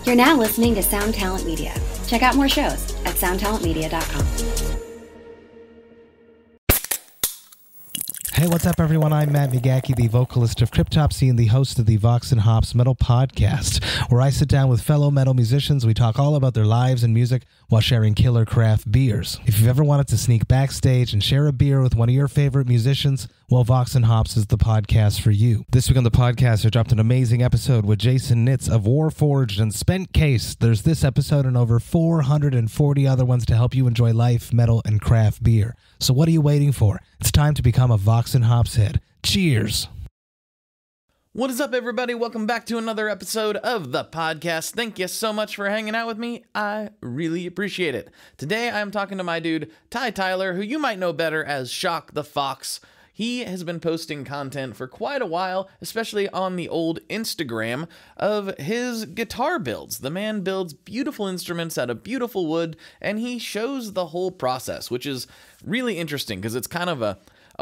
You're now listening to Sound Talent Media. Check out more shows at soundtalentmedia.com. Hey, what's up, everyone? I'm Matt McGackie, the vocalist of Cryptopsy and the host of the Vox and Hops Metal Podcast, where I sit down with fellow metal musicians. We talk all about their lives and music while sharing killer craft beers. If you've ever wanted to sneak backstage and share a beer with one of your favorite musicians, well, Vox and Hops is the podcast for you. This week on the podcast, I dropped an amazing episode with Jason Nitz of Warforged and Spent Case. There's this episode and over 440 other ones to help you enjoy life, metal, and craft beer. So what are you waiting for? It's time to become a Vox and Hops head. Cheers! What is up, everybody? Welcome back to another episode of the podcast. Thank you so much for hanging out with me. I really appreciate it. Today, I'm talking to my dude, Tye Tyler, who you might know better as Shock the Fox. He has been posting content for quite a while, especially on the old Instagram, of his guitar builds. The man builds beautiful instruments out of beautiful wood, and he shows the whole process, which is really interesting because it's kind of a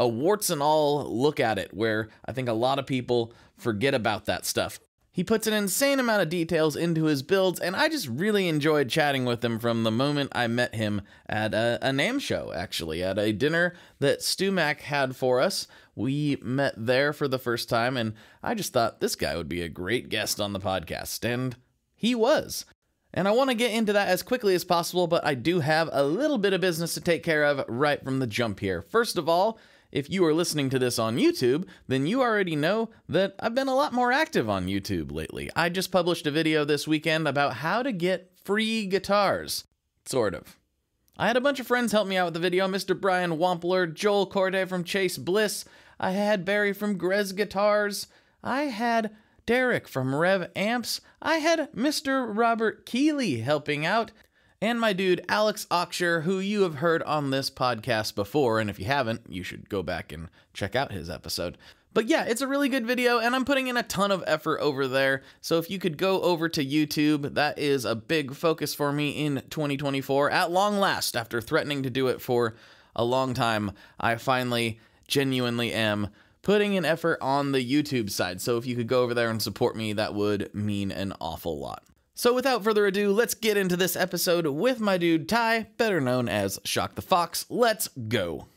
warts and all look at it, where I think a lot of people forget about that stuff. He puts an insane amount of details into his builds, and I just really enjoyed chatting with him from the moment I met him at a NAMM show, actually, at a dinner that Stu Mac had for us. We met there for the first time, and I just thought this guy would be a great guest on the podcast, and he was. And I want to get into that as quickly as possible, but I do have a little bit of business to take care of right from the jump here. First of all, if you are listening to this on YouTube, then you already know that I've been a lot more active on YouTube lately. I just published a video this weekend about how to get free guitars. Sort of. I had a bunch of friends help me out with the video. Mr. Brian Wampler, Joel Corday from Chase Bliss. I had Barry from Grez Guitars. I had Derek from Rev Amps. I had Mr. Robert Keeley helping out. And my dude, Alex Oksher, who you have heard on this podcast before, and if you haven't, you should go back and check out his episode. But yeah, it's a really good video, and I'm putting in a ton of effort over there, so if you could go over to YouTube, that is a big focus for me in 2024. At long last, after threatening to do it for a long time, I finally, genuinely am putting an effort on the YouTube side, so if you could go over there and support me, that would mean an awful lot. So without further ado, let's get into this episode with my dude Tye, better known as Shock the Fox. Let's go.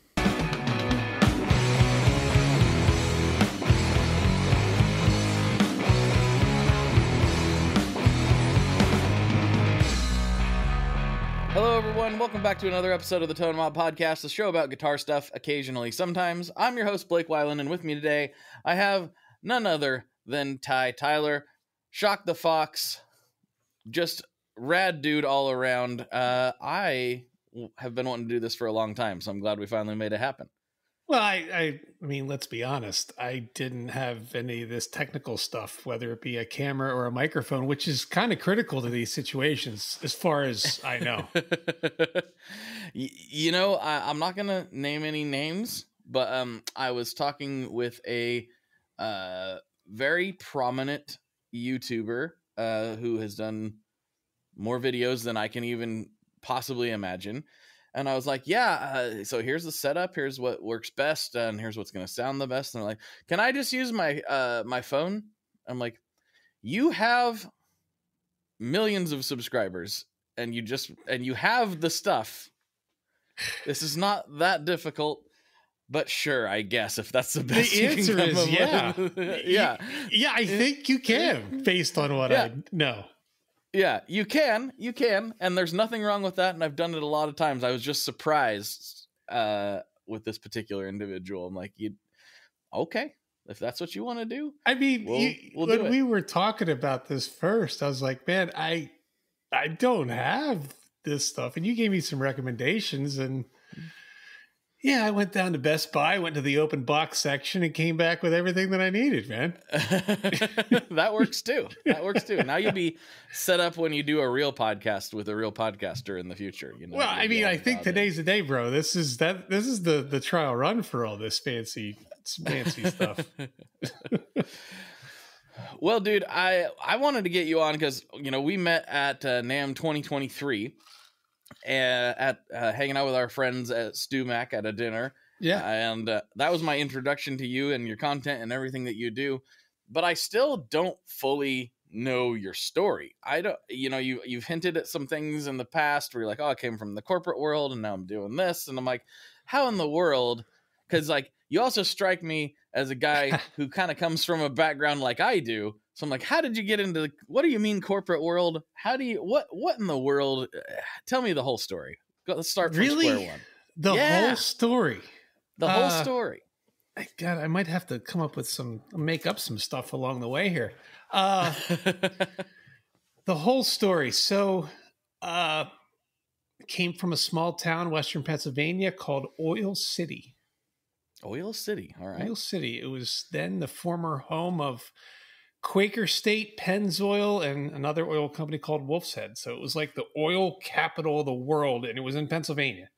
Hello everyone, welcome back to another episode of the Tone Mob Podcast, a show about guitar stuff, occasionally, sometimes. I'm your host, Blake Weiland, and with me today, I have none other than Tye Tyler, Shock the Fox. Just rad dude all around. I have been wanting to do this for a long time, so I'm glad we finally made it happen. Well, I mean, let's be honest. I didn't have any of this technical stuff, whether it be a camera or a microphone, which is kind of critical to these situations, as far as I know. You know, I'm not going to name any names, but I was talking with a very prominent YouTuber who has done more videos than I can even possibly imagine. And I was like, yeah, so here's the setup. Here's what works best. And here's what's going to sound the best. And they're like, can I just use my my phone? I'm like, you have millions of subscribers and you have the stuff. This is not that difficult. But sure, I guess if that's the best. The answer is yeah. Yeah. Yeah, I think you can, based on what I know. Yeah, you can, and there's nothing wrong with that, and I've done it a lot of times. I was just surprised with this particular individual. I'm like, okay, if that's what you want to do. I mean, we'll when we were talking about this first, I was like, man, I don't have this stuff, and you gave me some recommendations, and yeah, I went down to Best Buy, went to the open box section, and came back with everything that I needed, man. That works too. Now you'll be set up when you do a real podcast with a real podcaster in the future. You know. Well, I mean, I think today's the day, bro. This is the trial run for all this fancy stuff. Well, dude, I wanted to get you on because we met at NAMM 2023. At hanging out with our friends at Stu Mac at a dinner. Yeah. And that was my introduction to you and your content and everything that you do. But I still don't fully know your story. I don't, you've hinted at some things in the past where you're like, oh, I came from the corporate world and now I'm doing this. And I'm like, how in the world? Because like, you also strike me as a guy who kind of comes from a background like I do. So I'm like, how did you get into, what do you mean corporate world? How do you, what in the world? Tell me the whole story. Let's start from square one. The whole story. The whole story. God, I might have to come up with make up some stuff along the way here. The whole story. So, came from a small town, Western Pennsylvania, called Oil City. Oil City. All right. Oil City. It was then the former home of Quaker State, Pennzoil, and another oil company called Wolf's Head. So it was like the oil capital of the world, and it was in Pennsylvania.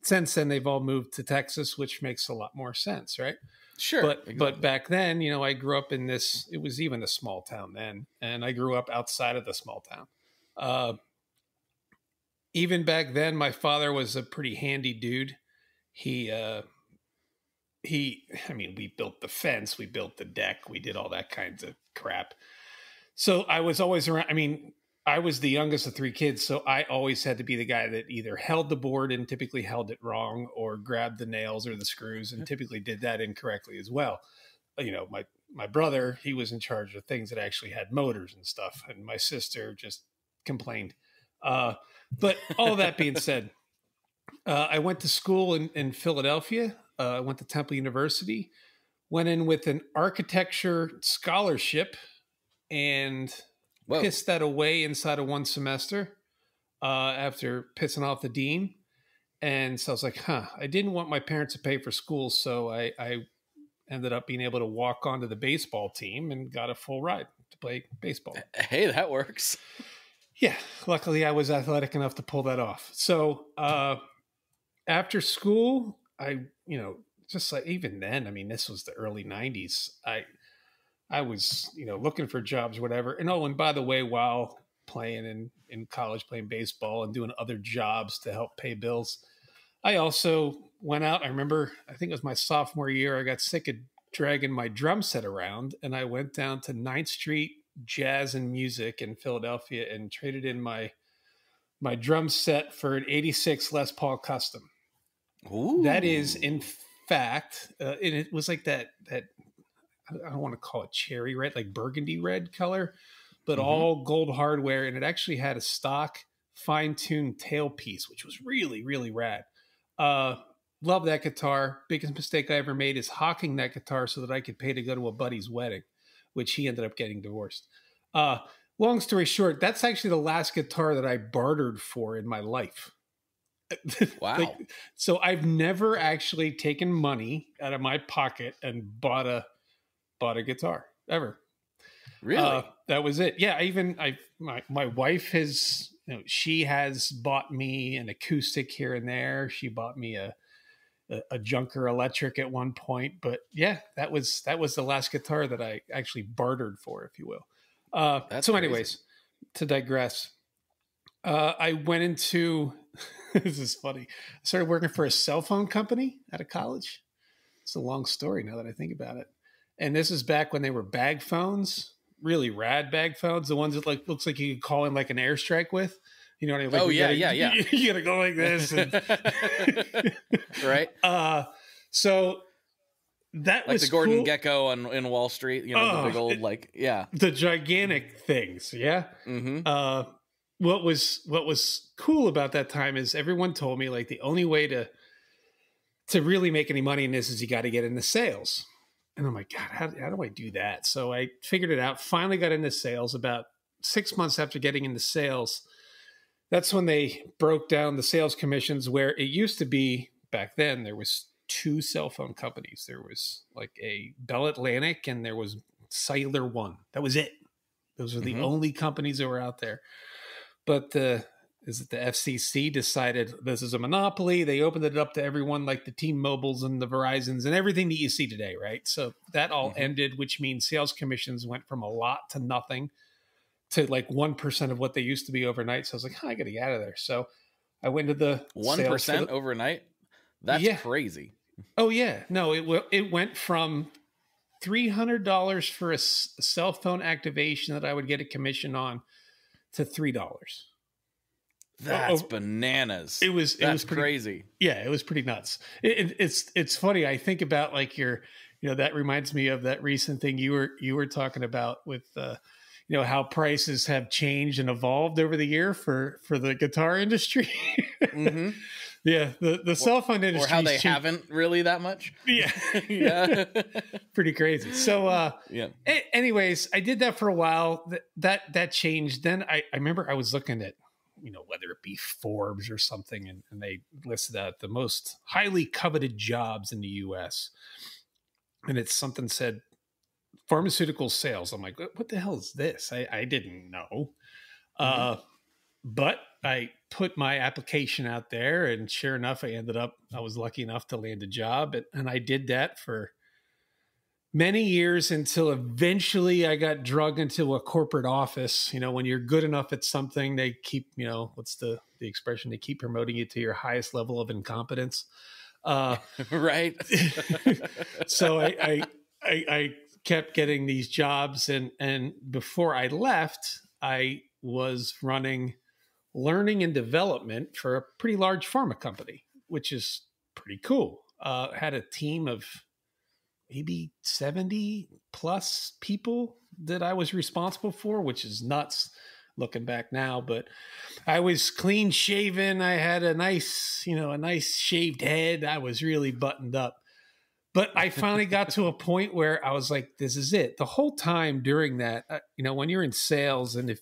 Since then, they've all moved to Texas, which makes a lot more sense, right? Sure. But back then, I grew up in this, it was even a small town then, and I grew up outside of the small town. Even back then, my father was a pretty handy dude. We built the fence, we built the deck, we did all that kinds of crap. So I was always around. I was the youngest of three kids, so I always had to be the guy that either held the board and typically held it wrong, or grabbed the nails or the screws and typically did that incorrectly as well. My brother, he was in charge of things that actually had motors and stuff, and my sister just complained. But all that being said, I went to school in Philadelphia. I went to Temple University, went in with an architecture scholarship, and pissed that away inside of one semester after pissing off the dean. And so I was like, I didn't want my parents to pay for school, so I ended up being able to walk onto the baseball team and got a full ride to play baseball. Hey, that works. Yeah, luckily I was athletic enough to pull that off. So after school, just like even then, this was the early 90s. I was, looking for jobs, whatever. And by the way, while playing in college, playing baseball and doing other jobs to help pay bills, I also went out. I remember, I think it was my sophomore year, I got sick of dragging my drum set around, and I went down to 9th Street Jazz and Music in Philadelphia and traded in my drum set for an 86 Les Paul Custom. Ooh. That is, in fact, and it was like that I don't want to call it cherry red, like burgundy red color, but all gold hardware. And it actually had a stock fine-tuned tailpiece, which was really, really rad. Love that guitar. Biggest mistake I ever made is hawking that guitar so that I could pay to go to a buddy's wedding, which he ended up getting divorced. Long story short, that's actually the last guitar that I bartered for in my life. Wow. So I've never actually taken money out of my pocket and bought a guitar ever. Really? That was it. Yeah. My wife has, she has bought me an acoustic here and there. She bought me a Junker electric at one point, but yeah, that was the last guitar that I actually bartered for, if you will. So anyways, to digress, I went into, this is funny. I started working for a cell phone company out of college. It's a long story now that I think about it. And this is back when they were bag phones, really rad bag phones, the ones that looks like you could call in like an airstrike with. You know what I mean? Like, yeah. You gotta go like this. And right. So that like was the Gordon cool. Gecko in Wall Street, the big old, the gigantic things. Yeah. Mm-hmm. What was cool about that time is everyone told me like the only way to really make any money in this is you got to get into sales. And I'm like, God, how do I do that? So I figured it out, finally got into sales. About 6 months after getting into sales, that's when they broke down the sales commissions, where it used to be back then, there was 2 cell phone companies. There was like a Bell Atlantic and there was Cellular One. That was it. Those are the only companies that were out there. But the FCC decided this is a monopoly. They opened it up to everyone, like the T-Mobiles and the Verizons and everything that you see today, right? So that all ended, which means sales commissions went from a lot to nothing to like 1% of what they used to be overnight. So I was like, I got to get out of there. So I went to the 1% overnight. That's crazy. Oh yeah, no, it went from $300 for a cell phone activation that I would get a commission on to $3. That's bananas. It was pretty crazy. Yeah, it was pretty nuts. It's funny. I think about like that reminds me of that recent thing you were talking about with how prices have changed and evolved over the year for the guitar industry. Mm-hmm. Yeah, the cell phone industry, or how they haven't really that much. Yeah, yeah, pretty crazy. So, anyways, I did that for a while. That changed. Then I remember I was looking at, whether it be Forbes or something, and they listed out the most highly coveted jobs in the U.S. And it's something said pharmaceutical sales. I'm like, what the hell is this? I didn't know. Mm-hmm. But I put my application out there, and sure enough, I was lucky enough to land a job. And I did that for many years until eventually I got drugged into a corporate office. When you're good enough at something, they keep, what's the expression? They keep promoting you to your highest level of incompetence. Right. So I kept getting these jobs. And before I left, I was running learning and development for a pretty large pharma company, which is pretty cool. Had a team of maybe 70 plus people that I was responsible for, which is nuts looking back now. But I was clean shaven. I had a nice shaved head. I was really buttoned up. But I finally got to a point where I was like, this is it. The whole time during that, when you're in sales, and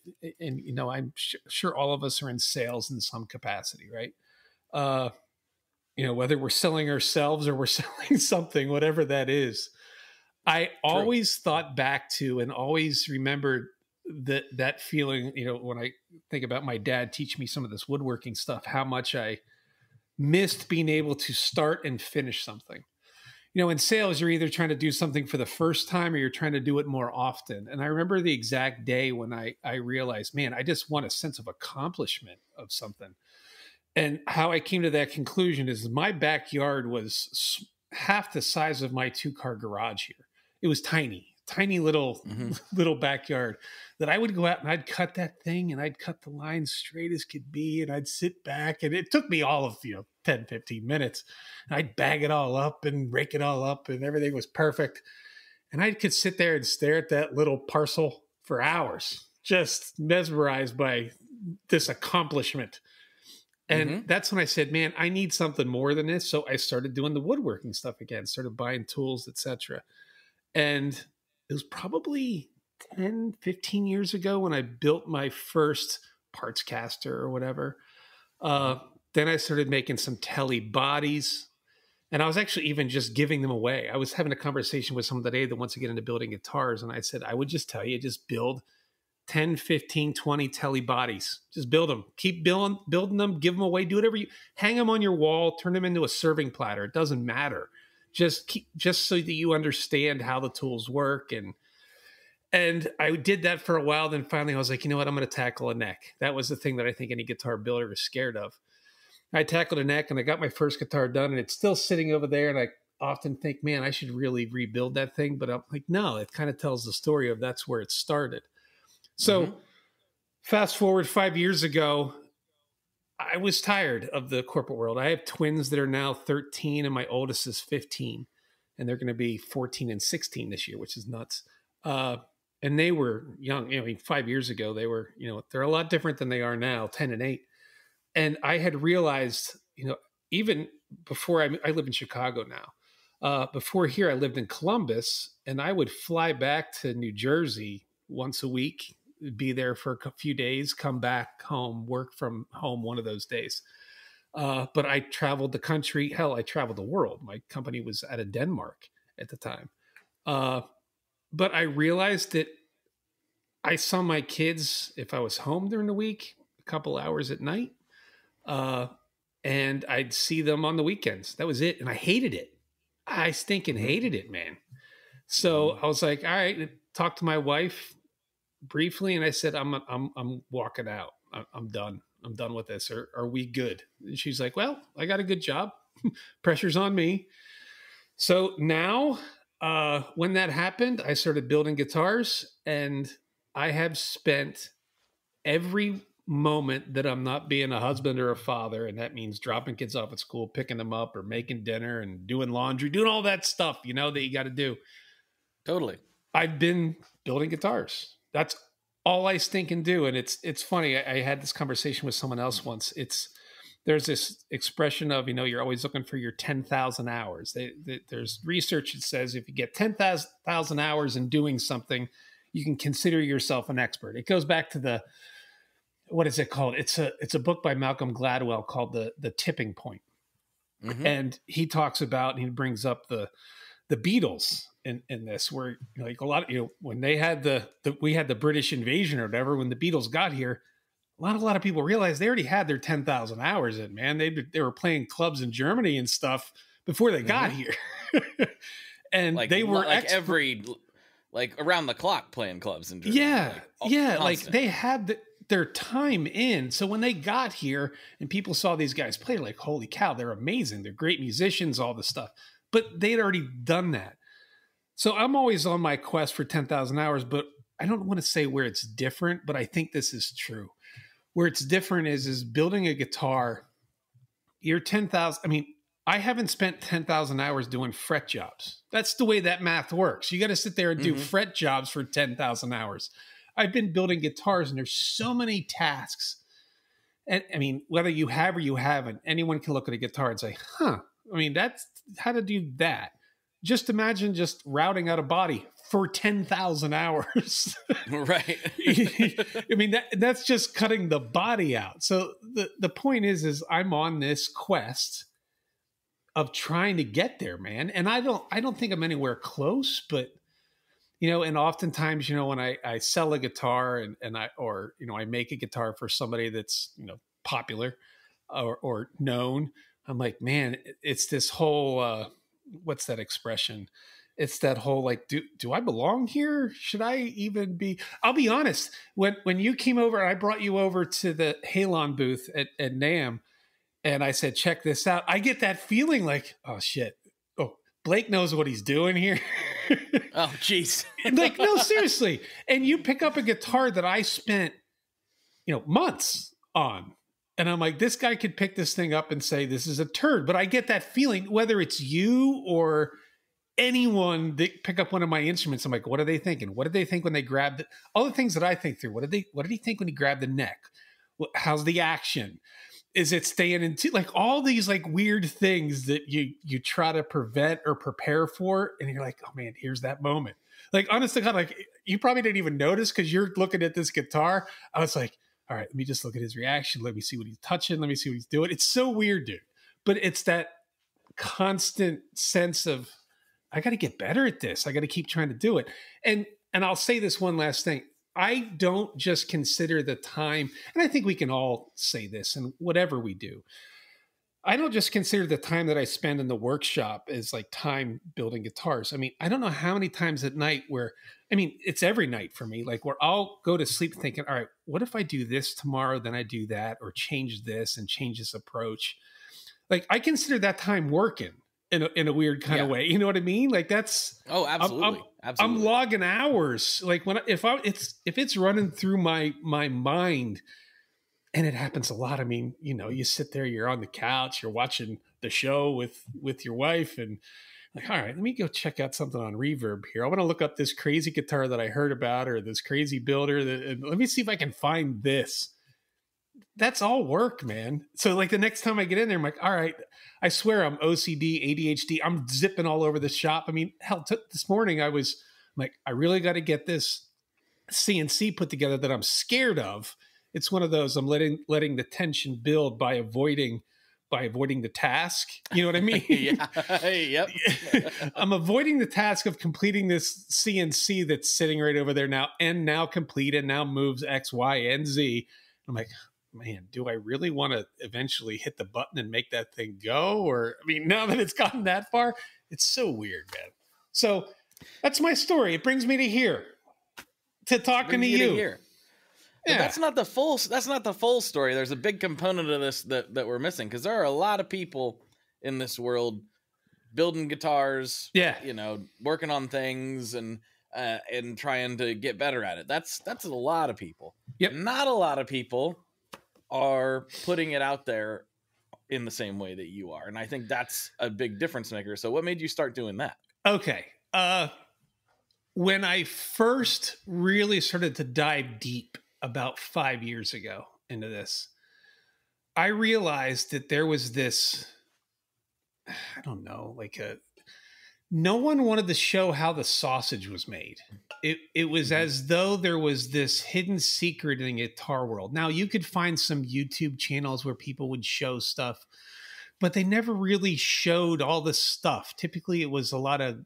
I'm sure all of us are in sales in some capacity, right? Whether we're selling ourselves or we're selling something, whatever that is, I always thought back to and always remembered that feeling, when I think about my dad teaching me some of this woodworking stuff, how much I missed being able to start and finish something. In sales, you're either trying to do something for the first time or you're trying to do it more often. And I remember the exact day when I realized, man, I just want a sense of accomplishment of something. And how I came to that conclusion is my backyard was half the size of my 2-car garage here. It was tiny little backyard that I would go out and I'd cut that thing and I'd cut the line straight as could be. And I'd sit back, and it took me all of, 10, 15 minutes. And I'd bag it all up and rake it all up, and everything was perfect. And I could sit there and stare at that little parcel for hours, just mesmerized by this accomplishment. And that's when I said, man, I need something more than this. So I started doing the woodworking stuff again, started buying tools, etc. And it was probably 10, 15 years ago when I built my first parts caster or whatever. Then I started making some telly bodies. And I was actually even just giving them away. I was having a conversation with someone today that wants to get into building guitars. And I said, I would just tell you, just build 10, 15, 20 telly bodies. Just build them. Keep building them, give them away, do whatever hang them on your wall, turn them into a serving platter. It doesn't matter. Just so that you understand how the tools work. And I did that for a while. Then finally I was like, you know what? I'm going to tackle a neck. That was the thing that I think any guitar builder is scared of. I tackled a neck and I got my first guitar done, and it's still sitting over there. And I often think, man, I should really rebuild that thing. But I'm like, no, it kind of tells the story of that's where it started. So fast forward 5 years ago, I was tired of the corporate world. I have twins that are now 13 and my oldest is 15, and they're going to be 14 and 16 this year, which is nuts. And they were young. 5 years ago, they were, they're a lot different than they are now, 10 and 8. And I had realized, even before I live in Chicago now, before here, I lived in Columbus, and I would fly back to New Jersey once a week, be there for a few days, come back home, work from home one of those days. But I traveled the country. Hell, I traveled the world. My company was out of Denmark at the time. But I realized that I saw my kids, if I was home during the week, a couple hours at night, and I'd see them on the weekends. That was it. And I hated it. I stinking hated it, man. So I was like, all right, talked to my wife briefly, and I said, I'm walking out. I'm done. I'm done with this. Are we good? And she's like, well, I got a good job. Pressure's on me. So now When that happened, I started building guitars, and I have spent every moment that I'm not being a husband or a father, and that means dropping kids off at school, picking them up, or making dinner and doing laundry, doing all that stuff, you know, that you got to do. Totally. I've been building guitars. That's all I stink and do. And it's funny. I had this conversation with someone else once. There's this expression of, you know, you're always looking for your 10,000 hours. There's research that says if you get 10,000 hours in doing something, you can consider yourself an expert. It goes back to what is it called? It's a book by Malcolm Gladwell called The Tipping Point. Mm-hmm. And he talks about, and he brings up the Beatles in this, where like a lot of, you know, when they had we had the British invasion or whatever, when the Beatles got here, a lot of people realized they already had their 10,000 hours in, man. They were playing clubs in Germany and stuff before they got here. And like, they were like around the clock playing clubs in Germany. Yeah. Constant. Like they had their time in. So when they got here and people saw these guys play, like, holy cow, they're amazing. They're great musicians, all this stuff. But they'd already done that. So I'm always on my quest for 10,000 hours, but I don't want to say where it's different, but I think this is true. Where it's different is building a guitar. You're 10,000. I mean, I haven't spent 10,000 hours doing fret jobs. That's the way that math works. You got to sit there and do fret jobs for 10,000 hours. I've been building guitars, and there's so many tasks. And I mean, whether you have or you haven't, anyone can look at a guitar and say, I mean, that's how to do that. Just imagine just routing out a body for 10,000 hours. Right. I mean, that's just cutting the body out. So the point is I'm on this quest of trying to get there, man. And I don't think I'm anywhere close, but you know, and oftentimes, you know, when I sell a guitar and I make a guitar for somebody that's, you know, popular or known, I'm like, man, it's this whole, what's that expression? It's that whole, like, do I belong here? Should I even be? I'll be honest. When you came over, I brought you over to the Halon booth at NAMM, and I said, check this out. I get that feeling like, oh shit. Oh, Blake knows what he's doing here. Oh, geez. Like, no, seriously. And you pick up a guitar that I spent, you know, months on. And I'm like, this guy could pick this thing up and say, this is a turd. But I get that feeling, whether it's you or anyone that pick up one of my instruments. I'm like, what are they thinking? What did they think when they grabbed it? All the things that I think through. What did he think when he grabbed the neck? How's the action? Is it staying in like all these like weird things that you try to prevent or prepare for, and you're like, oh man, here's that moment. Like, honest to God, like you probably didn't even notice because you're looking at this guitar. I was like, all right, let me just look at his reaction. Let me see what he's touching. Let me see what he's doing. It's so weird, dude. But it's that constant sense of, I got to get better at this. I got to keep trying to do it. And I'll say this one last thing. I don't just consider the time, and I think we can all say this in whatever we do. I don't just consider the time that I spend in the workshop as like time building guitars. I mean, I don't know how many times at night where, I mean, it's every night for me, like where I'll go to sleep thinking, all right, what if I do this tomorrow, then I do that, or change this and change this approach. Like I consider that time working in a weird kind of way. You know what I mean? Like that's, absolutely. I'm logging hours. Like if it's running through my mind. And it happens a lot. I mean, you know, you sit there, you're on the couch, you're watching the show with your wife, and like, all right, let me go check out something on Reverb here. I want to look up this crazy guitar that I heard about, or this crazy builder. And let me see if I can find this. That's all work, man. So like the next time I get in there, I'm like, all right, I swear I'm OCD, ADHD. I'm zipping all over the shop. I mean, hell, this morning I was like, I really got to get this CNC put together that I'm scared of. It's one of those, I'm letting the tension build by avoiding the task. You know what I mean? Yeah. Yep. I'm avoiding the task of completing this CNC that's sitting right over there now, and now complete, and now moves X, Y, and Z. I'm like, man, do I really want to eventually hit the button and make that thing go? Or, I mean, now that it's gotten that far, it's so weird, man. So that's my story. It brings me to here, to talking to you. But that's not the full story. There's a big component of this that we're missing, because there are a lot of people in this world building guitars, Yeah. working on things and trying to get better at it. That's a lot of people. Yep. Not a lot of people are putting it out there in the same way that you are. And I think that's a big difference maker. So what made you start doing that? Okay. When I first really started to dive deep about 5 years ago into this, I realized that there was this, I don't know, no one wanted to show how the sausage was made. It was as though there was this hidden secret in the guitar world. Now, you could find some YouTube channels where people would show stuff, but they never really showed all this stuff. Typically, it was a lot of,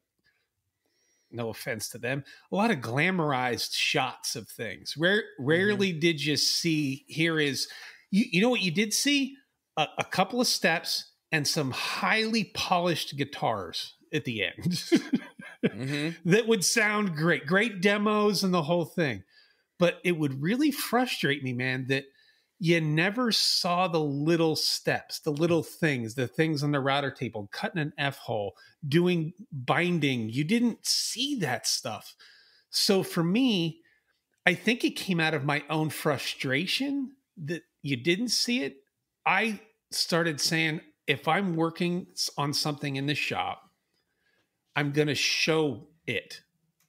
no offense to them, a lot of glamorized shots of things. Rarely did you see, here is, you know what you did see? A couple of steps and some highly polished guitars at the end that would sound great demos and the whole thing. But it would really frustrate me, man, that you never saw the little steps, the little things, the things on the router table, cutting an F hole, doing binding. You didn't see that stuff. So for me, I think it came out of my own frustration that you didn't see it. I started saying, if I'm working on something in the shop, I'm going to show it,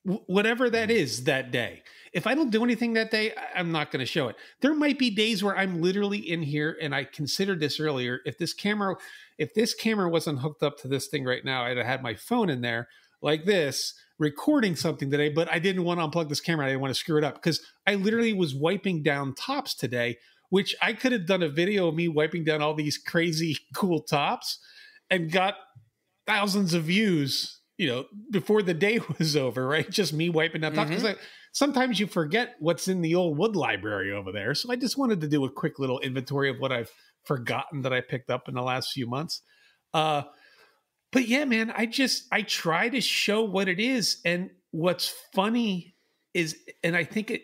whatever that is that day. If I don't do anything that day, I'm not going to show it. There might be days where I'm literally in here, and I considered this earlier. If this camera wasn't hooked up to this thing right now, I'd have had my phone in there like this, recording something today, but I didn't want to unplug this camera. I didn't want to screw it up because I literally was wiping down tops today, which I could have done a video of me wiping down all these crazy cool tops and got thousands of views, before the day was over, right? Just me wiping down tops. Because sometimes you forget what's in the old wood library over there. So I just wanted to do a quick little inventory of what I've forgotten that I picked up in the last few months. But yeah, man, I try to show what it is. And what's funny is, and I think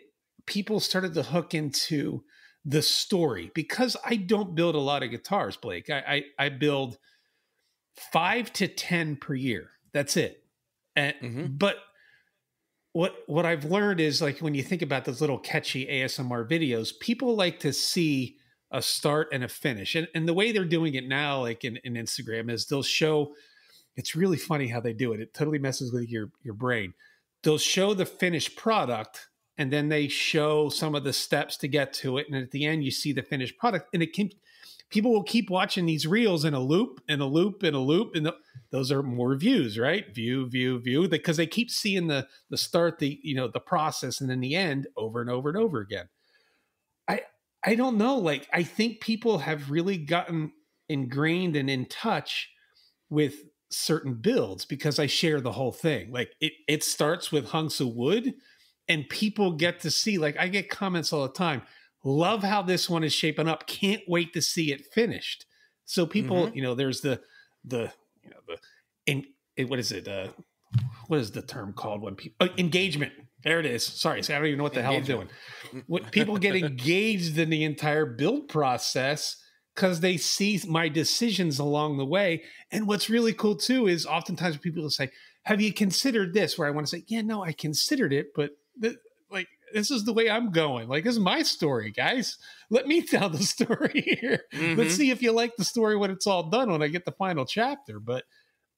people started to hook into the story, because I don't build a lot of guitars, Blake. I build 5 to 10 per year. That's it. And but what I've learned is, like, when you think about those little catchy ASMR videos, people like to see a start and a finish. And the way they're doing it now, like in Instagram, is they'll show, it's really funny how they do it. It totally messes with your brain. They'll show the finished product, and then they show some of the steps to get to it. And at the end, you see the finished product. And people will keep watching these reels in a loop and a loop and a loop. And those are more views, right? View, because they keep seeing the start, the process, and then the end over and over and over again. I don't know. Like, I think people have really gotten ingrained and in touch with certain builds because I share the whole thing. Like, it starts with hunks of wood, and people get to see, like, I get comments all the time. Love how this one is shaping up. Can't wait to see it finished. So people, there's what is it? What is the term called when people, engagement. There it is. Sorry. I don't even know what the hell I'm doing. What people get engaged in the entire build process because they see my decisions along the way. And what's really cool too is oftentimes people will say, have you considered this? Where I want to say, yeah, no, I considered it, but this is the way I'm going. Like, this is my story, guys. Let me tell the story here. Let's see if you like the story when it's all done, when I get the final chapter. But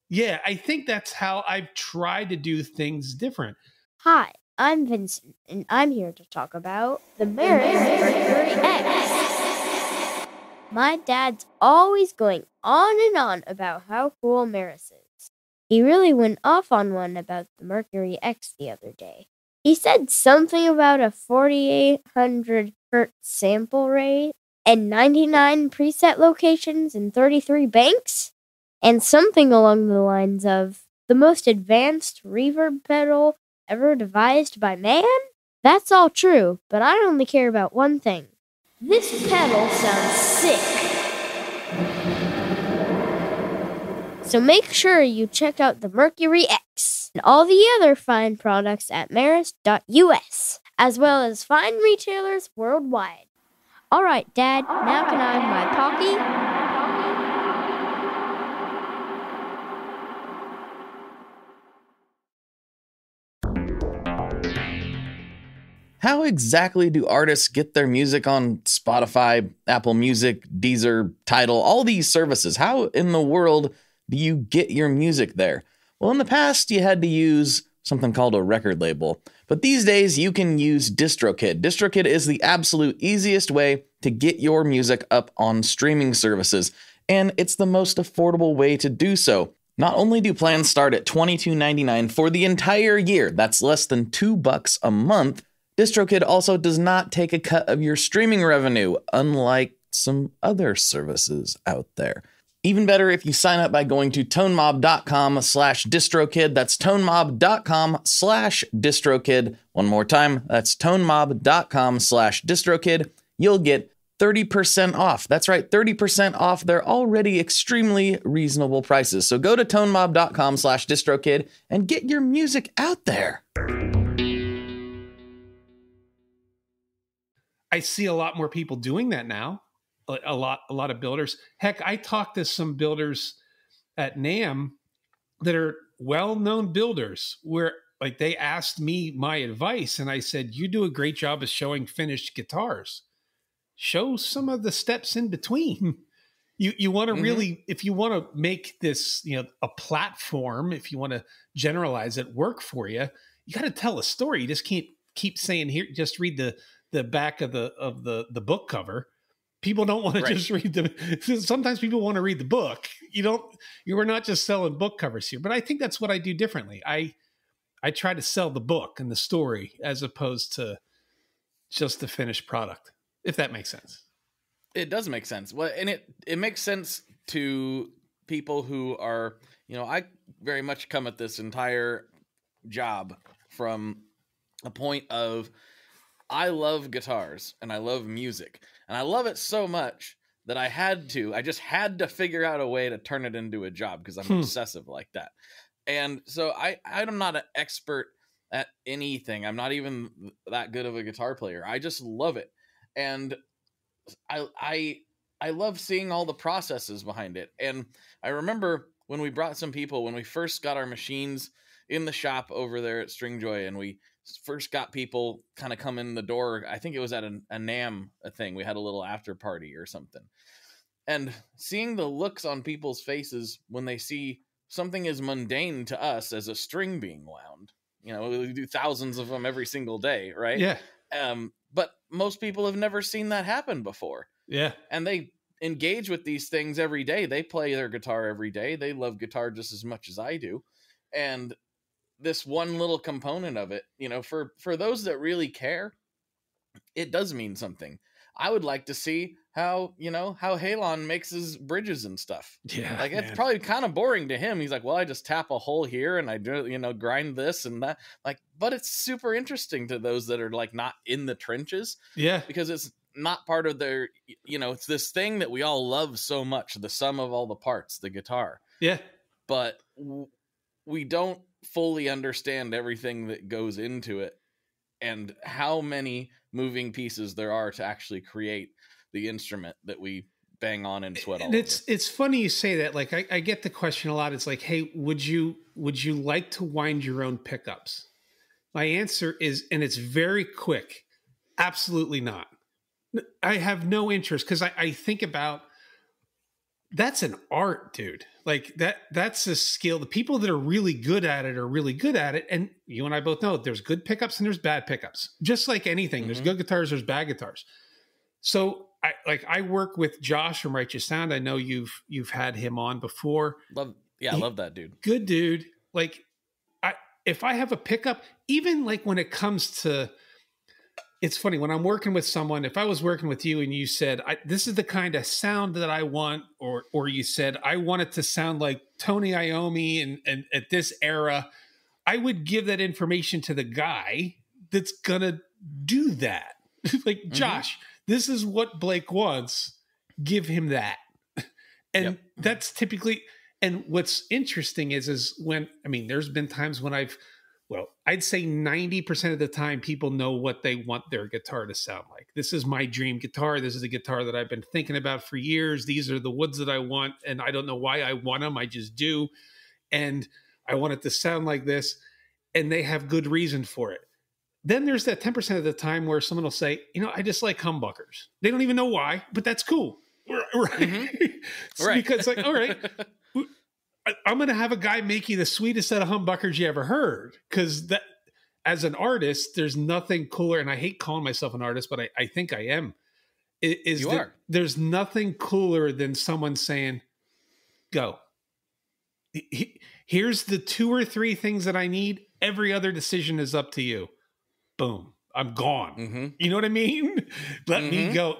yeah, I think that's how I've tried to do things different. Hi, I'm Vincent, and I'm here to talk about the Mercury X. My dad's always going on and on about how cool Maris is. He really went off on one about the Mercury X the other day. He said something about a 4,800 hertz sample rate and 99 preset locations and 33 banks, and something along the lines of the most advanced reverb pedal ever devised by man? That's all true, but I only care about one thing. This pedal sounds sick. So make sure you check out the Mercury X and all the other fine products at maris.us, as well as fine retailers worldwide. All right, Dad, now can I have my talkie? how exactly do artists get their music on Spotify, Apple Music, Deezer, Tidal, all these services? How in the world do you get your music there? Well, in the past, you had to use something called a record label. But these days, you can use DistroKid. DistroKid is the absolute easiest way to get your music up on streaming services, and it's the most affordable way to do so. Not only do plans start at $22.99 for the entire year, that's less than $2 a month, DistroKid also does not take a cut of your streaming revenue, unlike some other services out there. Even better if you sign up by going to tonemob.com/distrokid. That's tonemob.com/distrokid. One more time, that's tonemob.com/distrokid. You'll get 30% off. That's right, 30% off their already extremely reasonable prices. So go to tonemob.com/distrokid and get your music out there. I see a lot more people doing that now. A lot of builders. Heck, I talked to some builders at NAMM that are well-known builders where like they asked me my advice and I said, you do a great job of showing finished guitars. Show some of the steps in between. You want to really, if you want to make this, a platform, if you want to generalize it, work for you, you got to tell a story. You just can't keep saying here, just read the back of the book cover. People don't want to just read sometimes people want to read the book. You are not just selling book covers here, but I think that's what I do differently. I try to sell the book and the story as opposed to just the finished product, if that makes sense. It does make sense. Well, and it makes sense to people who are, I very much come at this entire job from a point of, I love guitars and I love music and I love it so much that I just had to figure out a way to turn it into a job because I'm obsessive like that. And so I'm not an expert at anything. I'm not even that good of a guitar player. I just love it. And I love seeing all the processes behind it. And I remember when we brought some people, when we first got our machines in the shop over there at Stringjoy, and we first got people kind of come in the door. I think it was at a NAMM thing. We had a little after party or something. And seeing the looks on people's faces when they see something as mundane to us as a string being wound. We do thousands of them every single day, right? Yeah. But most people have never seen that happen before. Yeah. And they engage with these things every day. They play their guitar every day. They love guitar just as much as I do. And this one little component of it, for those that really care, it does mean something. I would like to see how Halon makes his bridges and stuff. Yeah. Like, it's probably kind of boring to him. He's like, well, I just tap a hole here and I do, grind this and that. Like, but it's super interesting to those that are like not in the trenches. Yeah. Because it's not part of their, it's this thing that we all love so much, the sum of all the parts, the guitar. Yeah. But we don't fully understand everything that goes into it and how many moving pieces there are to actually create the instrument that we bang on and sweat all over. It's funny you say that. Like I get the question a lot. It's like, hey, would you like to wind your own pickups? My answer is, and it's very quick, absolutely not. I have no interest because I think about, that's an art, dude. Like that's a skill. The people that are really good at it are really good at it. And you and I both know there's good pickups and there's bad pickups. Just like anything, there's good guitars, there's bad guitars. So I work with Josh from Righteous Sound. I know you've had him on before. I love that dude. Good dude. Like if I have a pickup, even like when it comes to, it's funny when I'm working with someone, if I was working with you and you said, this is the kind of sound that I want, or you said, I want it to sound like Tony Iommi and at this era, I would give that information to the guy that's going to do that. Like, Josh, this is what Blake wants. Give him that. And that's typically, and what's interesting is when, there's been times when I'd say 90% of the time people know what they want their guitar to sound like. This is my dream guitar. This is a guitar that I've been thinking about for years. These are the woods that I want, and I don't know why I want them. I just do. And I want it to sound like this, and they have good reason for it. then there's that 10% of the time where someone will say, I just like humbuckers. They don't even know why, but that's cool. Right. Mm-hmm. Right. Because like, all right, I'm going to have a guy make you the sweetest set of humbuckers you ever heard. Because that, as an artist, there's nothing cooler. And I hate calling myself an artist, but I think I am. There's nothing cooler than someone saying, go. Here's the 2 or 3 things that I need. Every other decision is up to you. Boom. I'm gone. Mm-hmm. You know what I mean? Let me go.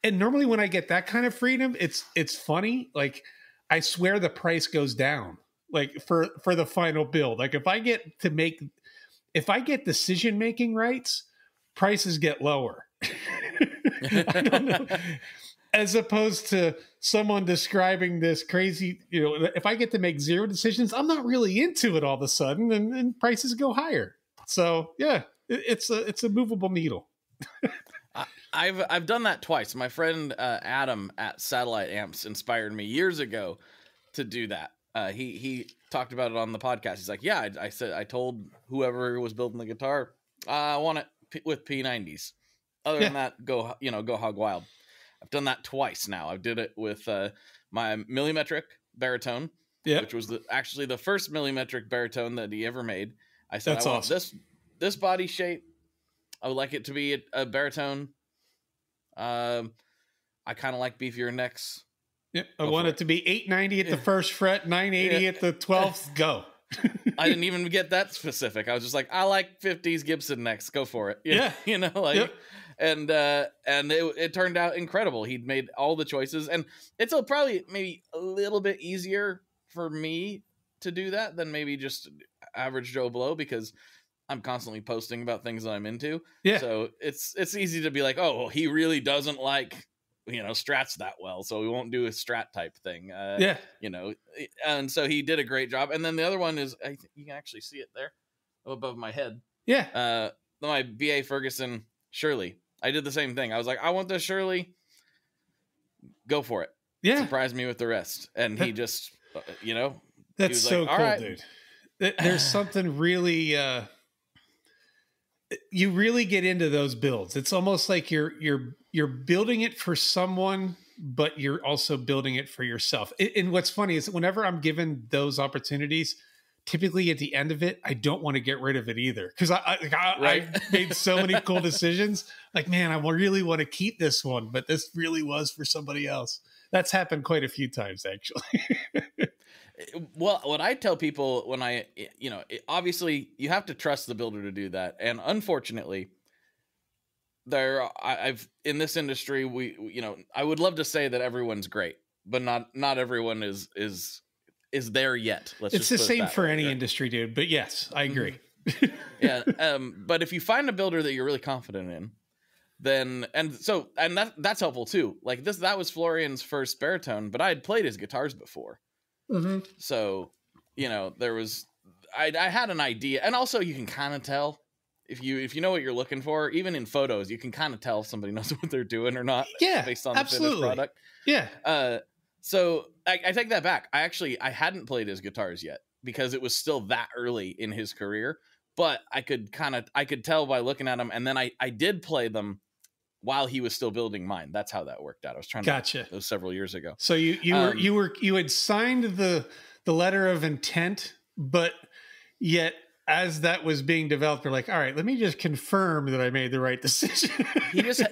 And normally when I get that kind of freedom, it's funny. Like, I swear the price goes down, like for the final build. Like if I get decision-making rights, prices get lower. I don't know. As opposed to someone describing this crazy, if I get to make 0 decisions, I'm not really into it all of a sudden, and prices go higher. So yeah, it's a movable needle. I've done that twice. My friend Adam at Satellite Amps inspired me years ago to do that. He talked about it on the podcast. He's like, yeah, I told whoever was building the guitar, I want it with P90s. Other than that, go hog wild. I've done that twice now. I did it with my millimetric baritone, which was actually the first millimetric baritone that he ever made. I said, That's I want awesome. this body shape. I would like it to be a baritone. I kind of like beefier necks. Yeah, I want it to be 890 at the first fret, 980 at the 12th. Go. I didn't even get that specific. I was just like, I like 50s Gibson necks. Go for it. And it turned out incredible. He'd made all the choices, and it's probably maybe a little bit easier for me to do that than maybe just average Joe Blow, because I'm constantly posting about things that I'm into. Yeah. So it's easy to be like, oh, well, he really doesn't like, strats that well, so we won't do a strat type thing. And so he did a great job. And then the other one is, you can actually see it there above my head. Yeah. My B.A. Ferguson Shirley. I did the same thing. I was like, I want this Shirley. Go for it. Yeah. Surprise me with the rest. And he just, That's so cool, right, dude. There's something really, you really get into those builds. It's almost like you're building it for someone, but you're also building it for yourself. And what's funny is whenever I'm given those opportunities, typically at the end of it, I don't want to get rid of it either. Because I made so many cool decisions. Like, man, I really want to keep this one, but this really was for somebody else. That's happened quite a few times, actually. Well, what I tell people when obviously you have to trust the builder to do that. And unfortunately, I've in this industry, I would love to say that everyone's great, but not everyone is there yet. It's the same for any industry, dude. But yes, I agree. But if you find a builder that you're really confident in, then that's helpful too. Like that was Florian's first baritone, but I had played his guitars before. Mm-hmm. So, I had an idea, and also you can kind of tell if you know what you're looking for, even in photos, you can kind of tell if somebody knows what they're doing or not. Yeah, based on the finished product. Yeah. So I take that back. I hadn't played his guitars yet because it was still that early in his career, but I could tell by looking at them, and then I did play them while he was still building mine. That's how that worked out. I was trying to. It was several years ago. So you had signed the letter of intent, but yet as that was being developed, you're like, all right, let me just confirm that I made the right decision.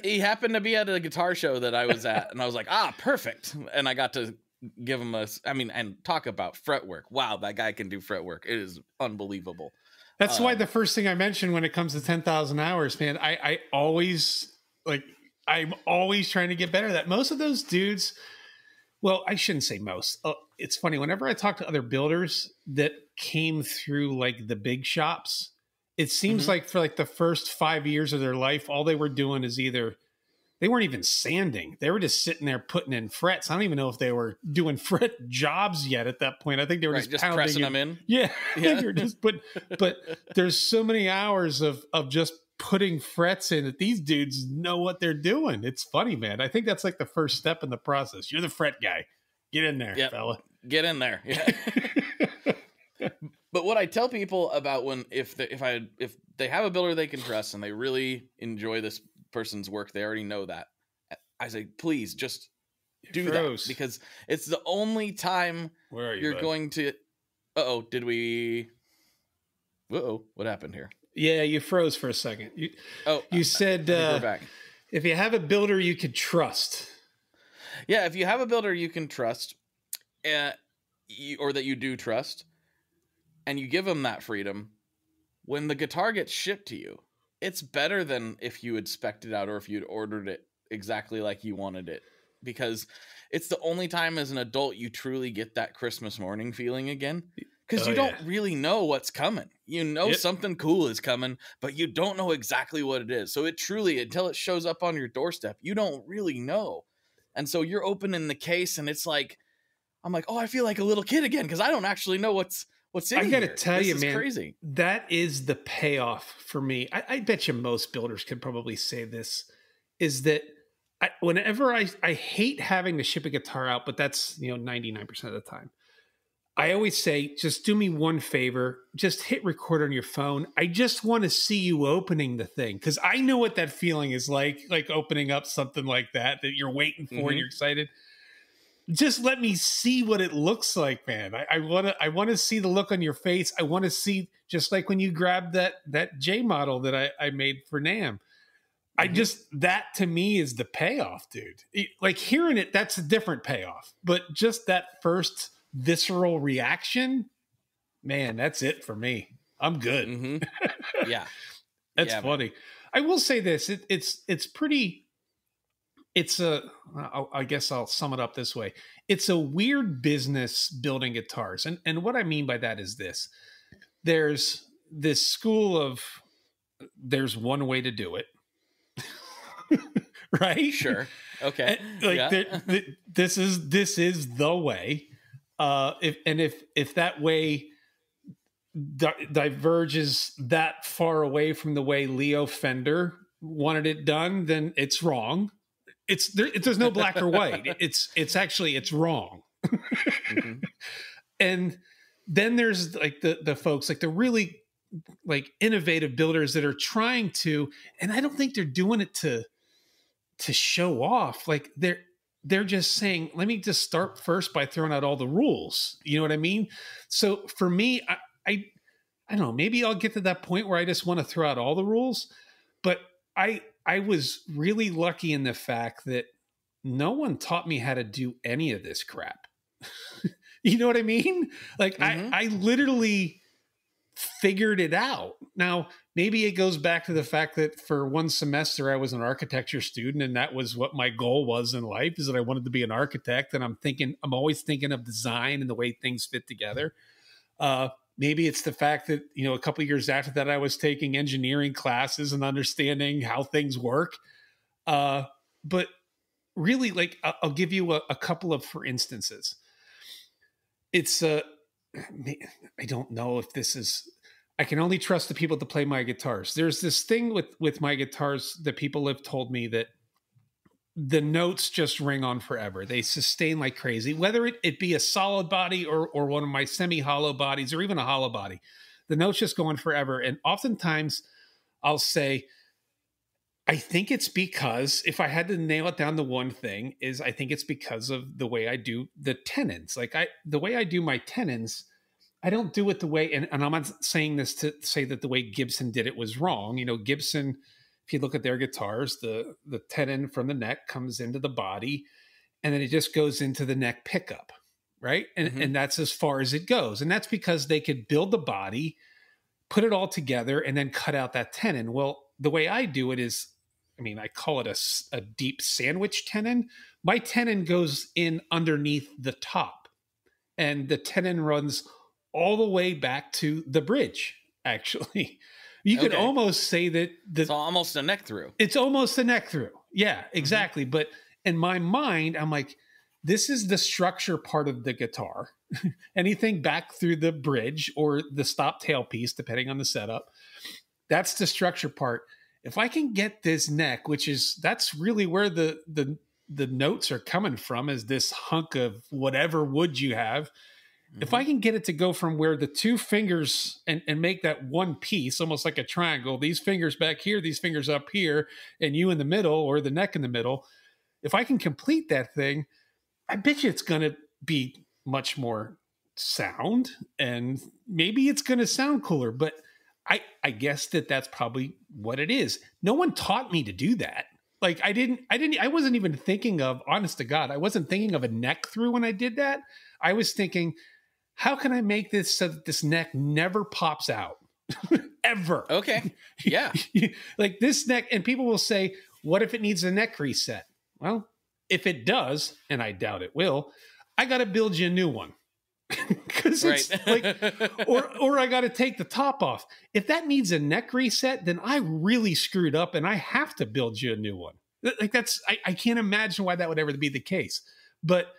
he happened to be at a guitar show that I was at, and I was like, perfect. And I got to give him and talk about fretwork. Wow, that guy can do fretwork. It is unbelievable. That's why the first thing I mentioned when it comes to 10,000 hours, man, I'm always trying to get better at that. Most of those dudes, well, I shouldn't say most. It's funny. Whenever I talk to other builders that came through like the big shops, it seems like for like the first 5 years of their life, all they were doing is they weren't even sanding. They were just sitting there putting in frets. I don't even know if they were doing fret jobs yet at that point. I think they were just pressing them in. Yeah. You're just, but there's so many hours of just putting frets in that these dudes know what they're doing. It's funny, man. I think that's like the first step in the process. You're the fret guy. Get in there, fella. Get in there. Yeah. But what I tell people about if they have a builder they can trust and they really enjoy this person's work, they already know that. I say, please just do that, because it's the only time you're going to. What happened here? Yeah, you froze for a second. You said we're back. If you have a builder you could trust. Yeah, if you have a builder you can trust, or that you do trust, and you give them that freedom, when the guitar gets shipped to you, it's better than if you had spec'd it out or if you'd ordered it exactly like you wanted it, because it's the only time as an adult you truly get that Christmas morning feeling again, because you don't really know what's coming. You know something cool is coming, but you don't know exactly what it is. So it truly, until it shows up on your doorstep, you don't really know. And so you're opening the case and it's like, I'm like, oh, I feel like a little kid again, because I don't actually know what's in here. I gotta tell you, man, crazy. That is the payoff for me. I bet you most builders could probably say this, is that whenever I hate having to ship a guitar out, but that's 99% of the time. I always say, just do me one favor, just hit record on your phone. I just want to see you opening the thing, because I know what that feeling is like opening up something like that you're waiting for and you're excited. Just let me see what it looks like, man. I want to see the look on your face. I want to see, just like when you grabbed that J model that I made for NAMM. That to me is the payoff, dude. Like hearing it, that's a different payoff. But just that first visceral reaction, man, that's it for me. I'm good. Mm-hmm. Yeah. That's funny. Man. I will say this. It's pretty... I guess I'll sum it up this way. It's a weird business building guitars. And what I mean by that is this. There's this school of, there's one way to do it. Right? Sure. Okay. This is the way. If that way diverges that far away from the way Leo Fender wanted it done, then it's wrong. There's no black or white. It's wrong. Mm-hmm. And then there's like the folks, like the really like innovative builders that are trying to, and I don't think they're doing it to show off. Like they're just saying, let me just start first by throwing out all the rules. You know what I mean? So for me, I don't know, maybe I'll get to that point where I just want to throw out all the rules, but I was really lucky in the fact that no one taught me how to do any of this crap. You know what I mean? Like I literally figured it out. Now, maybe it goes back to the fact that for one semester I was an architecture student, and that was what my goal was in life, is that I wanted to be an architect. And I'm always thinking of design and the way things fit together. Maybe it's the fact that, a couple of years after that, I was taking engineering classes and understanding how things work. But really, like, I'll give you a couple of, for instances. It's, I don't know if this is, I can only trust the people to play my guitars. There's this thing with my guitars that people have told me that the notes just ring on forever. They sustain like crazy, whether it be a solid body or one of my semi-hollow bodies or even a hollow body. The notes just go on forever. And oftentimes I'll say, I think it's because, if I had to nail it down to one thing, is I think it's because of the way I do the tenons. Like the way I do my tenons, I don't do it the way, and I'm not saying this to say that the way Gibson did it was wrong. Gibson, if you look at their guitars, the tenon from the neck comes into the body, and then it just goes into the neck pickup, right? And that's as far as it goes. And that's because they could build the body, put it all together, and then cut out that tenon. Well, the way I do it is, I call it a deep sandwich tenon. My tenon goes in underneath the top, and the tenon runs all the way back to the bridge, actually. You could almost say that it's almost a neck through. It's almost a neck through. Yeah, exactly. Mm-hmm. But in my mind, I'm like, this is the structure part of the guitar. Anything back through the bridge or the stop tailpiece, depending on the setup, that's the structure part. If I can get this neck, that's really where the notes are coming from, is this hunk of whatever wood you have. If I can get it to go from where the two fingers and make that one piece, almost like a triangle, these fingers back here, these fingers up here, and you in the middle or the neck in the middle, if I can complete that thing, I bet you it's going to be much more sound, and maybe it's going to sound cooler, but I guess that's probably what it is. No one taught me to do that. Like I wasn't even thinking of, honest to God, I wasn't thinking of a neck through when I did that. I was thinking, how can I make this so that this neck never pops out ever? Okay. Yeah. Like this neck, and people will say, what if it needs a neck reset? Well, if it does, and I doubt it will, I got to build you a new one. Because it's like, or I got to take the top off. If that needs a neck reset, then I really screwed up, and I have to build you a new one. Like I can't imagine why that would ever be the case. But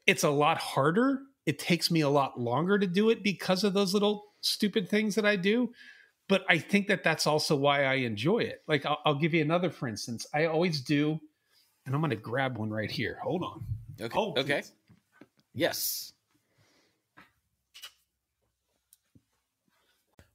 it's a lot harder. It takes me a lot longer to do it because of those little stupid things that I do. But I think that's also why I enjoy it. Like I'll give you another, for instance. I always do, and I'm going to grab one right here. Hold on. Okay. Oh, okay. Yes.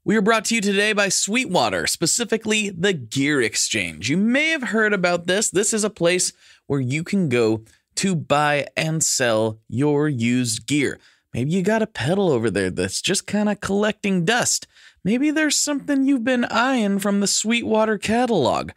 We are brought to you today by Sweetwater, specifically the Gear Exchange. You may have heard about this. This is a place where you can go to buy and sell your used gear. Maybe you got a pedal over there that's just kind of collecting dust. Maybe there's something you've been eyeing from the Sweetwater catalog.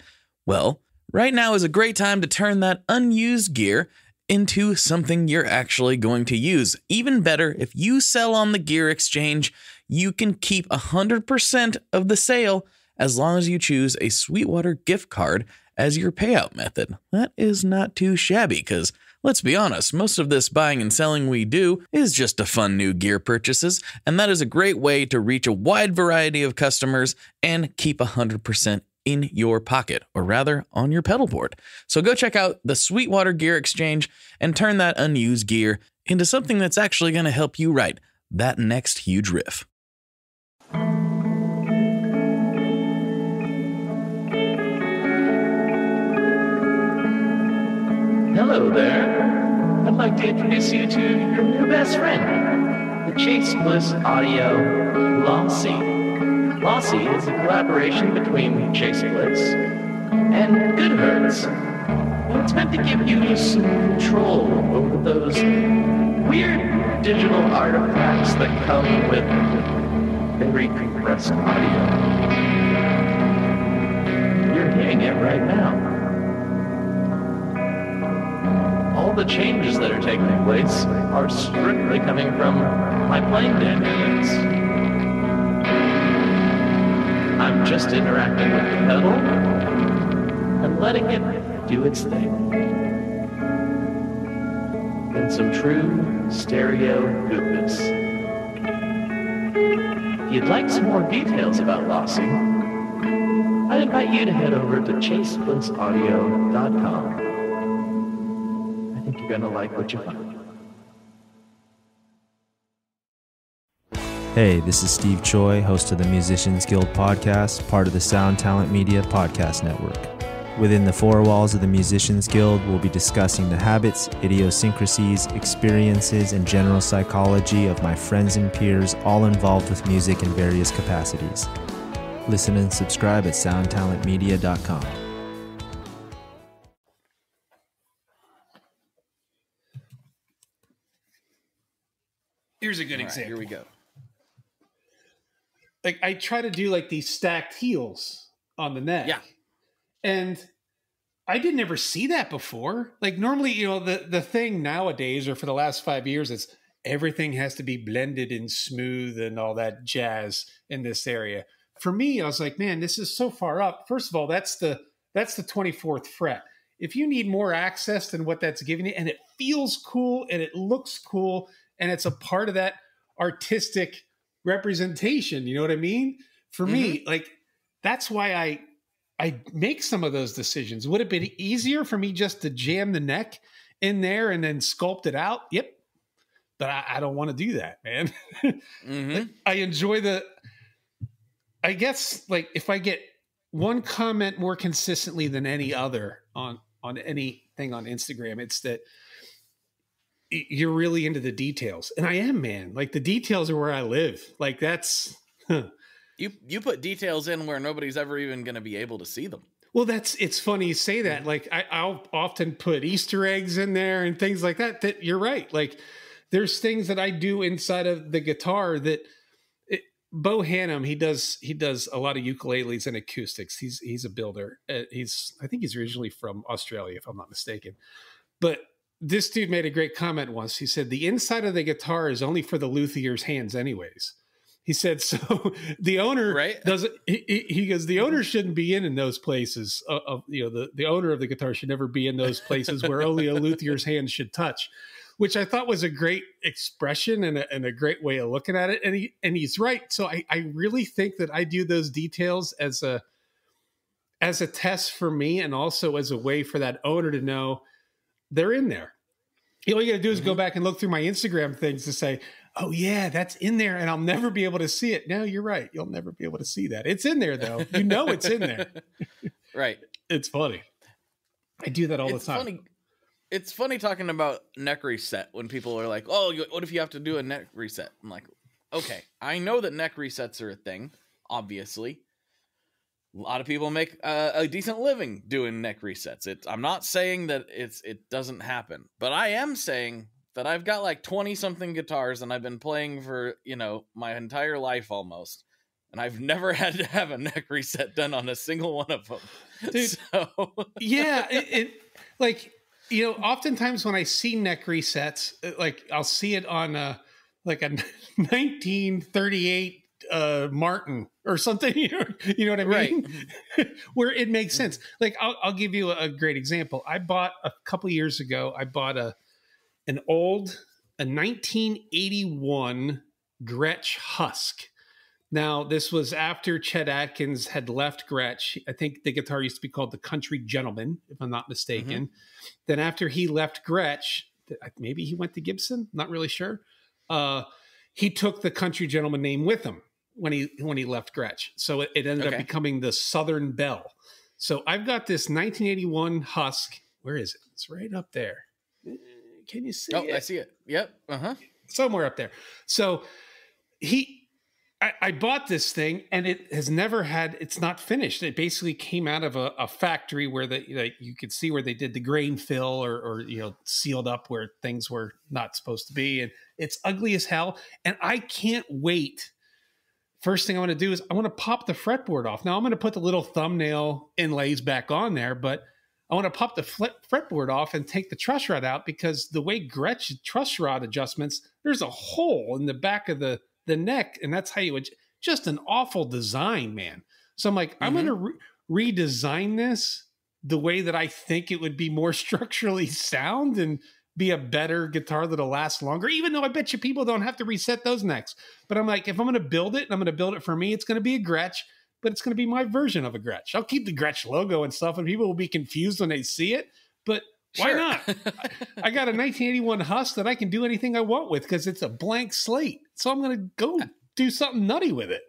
Well, right now is a great time to turn that unused gear into something you're actually going to use. Even better, if you sell on the Gear Exchange, you can keep 100% of the sale as long as you choose a Sweetwater gift card as your payout method. That is not too shabby because, let's be honest, most of this buying and selling we do is just to fund new gear purchases, and that is a great way to reach a wide variety of customers and keep 100% in your pocket, or rather on your pedal board. So go check out the Sweetwater Gear Exchange and turn that unused gear into something that's actually going to help you write that next huge riff. Hello there. I'd like to introduce you to your new best friend, the Chase Bliss Audio Lossy. Lossy is a collaboration between Chase Bliss and Goodhertz. And it's meant to give you some control over those weird digital artifacts that come with very compressed audio. You're hearing it right now. All the changes that are taking place are strictly coming from my playing dynamics. I'm just interacting with the pedal and letting it do its thing. In some true stereo goodness. If you'd like some more details about Lossy, I'd invite you to head over to chaseblinssaudio.com. I think you're going to like what you find. Hey, this is Steve Choi, host of the Musicians Guild podcast, part of the Sound Talent Media podcast network. Within the four walls of the Musicians Guild, we'll be discussing the habits, idiosyncrasies, experiences, and general psychology of my friends and peers, all involved with music in various capacities. Listen and subscribe at soundtalentmedia.com. Here's a good example. Here we go. Like I try to do like these stacked heels on the neck. Yeah. And I didn't ever see that before. Like normally, the thing nowadays or for the last 5 years is everything has to be blended and smooth and all that jazz in this area. For me, I was like, man, this is so far up. First of all, that's the 24th fret. If you need more access than what that's giving you, and it feels cool and it looks cool, and it's a part of that artistic representation, you know what I mean? For me, like that's why I make some of those decisions. Would it have been easier for me just to jam the neck in there and then sculpt it out? Yep. But I don't want to do that, man. Like, I enjoy I guess like if I get one comment more consistently than any other on anything on Instagram, it's that you're really into the details. And I am, man. Like the details are where I live. Like that's You put details in where nobody's ever even going to be able to see them. Well, it's funny you say that. Like I'll often put Easter eggs in there and things like that. That you're right. Like there's things that I do inside of the guitar that Bo Hannum, he does a lot of ukuleles and acoustics. He's a builder. I think he's originally from Australia, if I'm not mistaken. But this dude made a great comment once. He said the inside of the guitar is only for the luthier's hands, anyways. He said, so the owner doesn't, he goes, the owner shouldn't be in those places the owner of the guitar should never be in those places where only a luthier's hand should touch, which I thought was a great expression and a great way of looking at it. And he's right. So I really think that I do those details as a test for me. And also as a way for that owner to know they're in there. All you got to do is go back and look through my Instagram things to say, oh yeah, that's in there and I'll never be able to see it. No, you're right. You'll never be able to see that. It's in there though. You know, it's in there. Right. It's funny. I do that all the time. It's funny talking about neck reset when people are like, oh, what if you have to do a neck reset? I'm like, okay, I know that neck resets are a thing. Obviously. A lot of people make a decent living doing neck resets. I'm not saying that it doesn't happen, but I am saying that I've got like 20 something guitars and I've been playing for, my entire life almost. And I've never had to have a neck reset done on a single one of them. Dude, so. Yeah. Oftentimes when I see neck resets, like I'll see it on a 1938 Martin or something, you know what I mean? Right. Where it makes sense. Like I'll give you a great example. I bought a couple years ago, an old 1981 Gretsch Husk. Now, this was after Chet Atkins had left Gretsch. I think the guitar used to be called the Country Gentleman, if I'm not mistaken. Then after he left Gretsch, maybe he went to Gibson, not really sure. He took the Country Gentleman name with him when he left Gretsch. So it ended up becoming the Southern Belle. So I've got this 1981 Husk. Where is it? It's right up there. Can you see it? Oh, I see it. Yep. Somewhere up there. So I bought this thing and it has never it's not finished. It basically came out of a factory where you could see where they did the grain fill or sealed up where things were not supposed to be. And it's ugly as hell. And I can't wait. First thing I want to do is I want to pop the fretboard off. Now I'm going to put the little thumbnail inlays back on there, but I want to pop the fretboard off and take the truss rod out because the way Gretsch truss rod adjustments, there's a hole in the back of the neck, and that's how you would just an awful design, man. So I'm like, I'm going to redesign this the way that I think it would be more structurally sound and be a better guitar that'll last longer, even though I bet you people don't have to reset those necks. But I'm like, if I'm going to build it and I'm going to build it for me, it's going to be a Gretsch, but it's going to be my version of a Gretsch. I'll keep the Gretsch logo and stuff, and people will be confused when they see it, but why not? I got a 1981 Husk that I can do anything I want with because it's a blank slate. So I'm going to go do something nutty with it.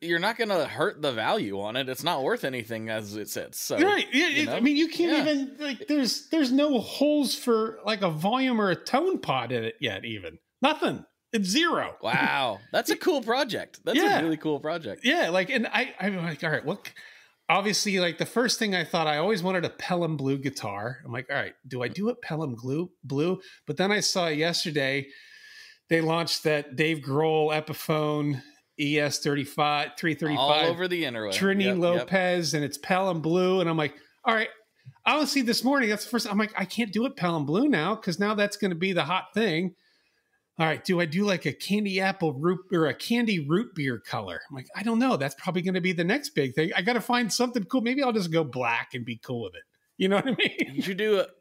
You're not going to hurt the value on it. It's not worth anything as it sits. So, right. Yeah, I mean, you can't even, like, there's no holes for like a volume or a tone pot in it yet, even. Nothing. It's zero. Wow. That's a cool project. That's a really cool project. Yeah. Like, and I'm like, all right, what? Obviously, like the first thing I thought, I always wanted a Pelham Blue guitar. I'm like, all right, do I do it Pelham Blue? But then I saw yesterday they launched that Dave Grohl Epiphone ES35 335 all over the internet. Trini Lopez, and it's Pelham Blue, and I'm like, all right. Honestly, this morning that's the first. I'm like, I can't do it Pelham Blue now because now that's going to be the hot thing. All right, do I do like a candy apple root or a candy root beer color? I'm like, I don't know. That's probably going to be the next big thing. I got to find something cool. Maybe I'll just go black and be cool with it. You know what I mean?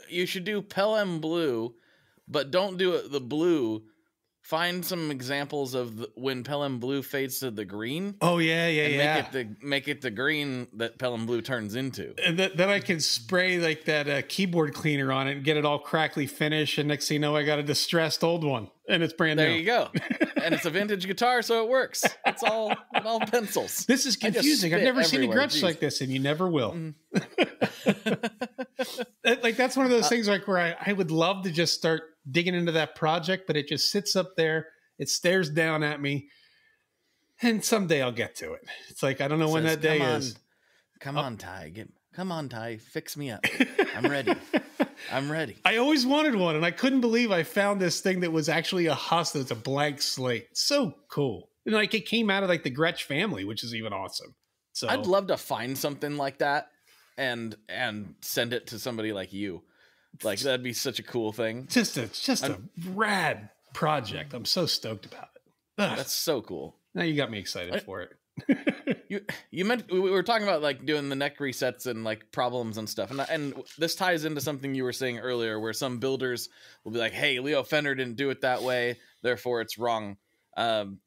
You should do Pelham Blue, but don't do it the blue. Find some examples of when Pelham Blue fades to the green. Oh yeah. Make it the green that Pelham Blue turns into. And then I can spray like that keyboard cleaner on it and get it all crackly finish. And next thing you know, I got a distressed old one, and it's brand new. There you go. And it's a vintage guitar, so it works. It all pencils. This is confusing. I've never seen a Gretsch like this, and you never will. Like that's one of those things like where I would love to just start digging into that project, but it just sits up there. It stares down at me. And someday I'll get to it. It's like, I don't know when that day is. Come on, Tye. Come on, Tye. Fix me up. I'm ready. I'm ready. I always wanted one, and I couldn't believe I found this thing that was actually a husk that's a blank slate. So cool. And like it came out of like the Gretsch family, which is even awesome. So I'd love to find something like that and send it to somebody like you. Like that'd be such a cool thing. Just a rad project. I'm so stoked about it. Ugh. That's so cool. Now you got me excited for it. You meant we were talking about like doing the neck resets and like problems and stuff, and this ties into something you were saying earlier, where some builders will be like, "Hey, Leo Fender didn't do it that way, therefore it's wrong." I'm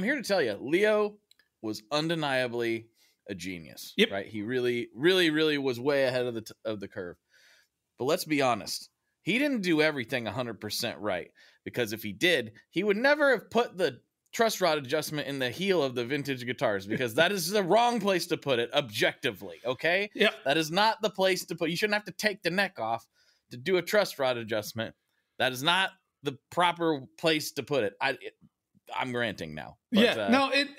here to tell you, Leo was undeniably a genius. Yep. Right? He really was way ahead of the curve. But let's be honest, he didn't do everything 100% right, because if he did, he would never have put the truss rod adjustment in the heel of the vintage guitars, because that is the wrong place to put it objectively. Okay. Yep. That is not the place to put. You shouldn't have to take the neck off to do a truss rod adjustment. That is not the proper place to put it. I'm ranting now. But,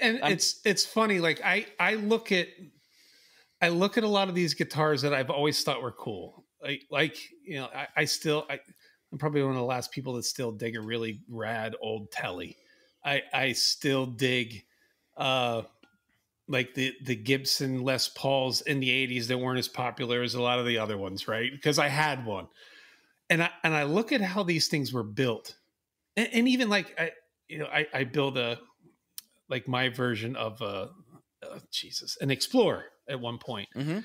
it's funny. Like I look at a lot of these guitars that I've always thought were cool. Like you know, I'm probably one of the last people that still dig a really rad old Telly. I still dig like the Gibson Les Pauls in the 80s that weren't as popular as a lot of the other ones, right? Because I had one. And I look at how these things were built. And even like I build like my version of an Explorer at one point. Mm-hmm.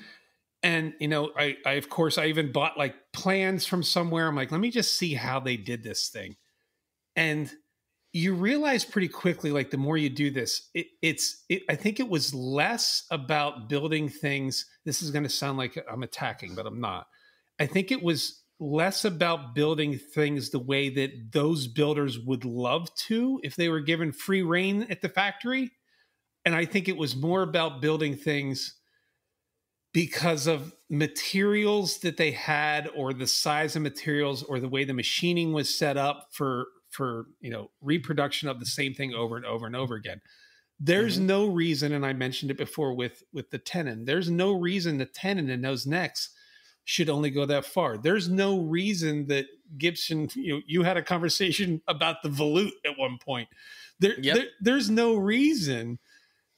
And you know, I of course I even bought like plans from somewhere. I'm like, let me just see how they did this thing. And you realize pretty quickly, like the more you do this, I think it was less about building things. This is going to sound like I'm attacking, but I'm not. I think it was less about building things the way that those builders would love to if they were given free reign at the factory. And I think it was more about building things because of materials that they had, or the size of materials, or the way the machining was set up for you know, reproduction of the same thing over and over and over again. There's no reason, and I mentioned it before with the tenon, there's no reason the tenon in those necks should only go that far. There's no reason that Gibson, you had a conversation about the volute at one point. There's no reason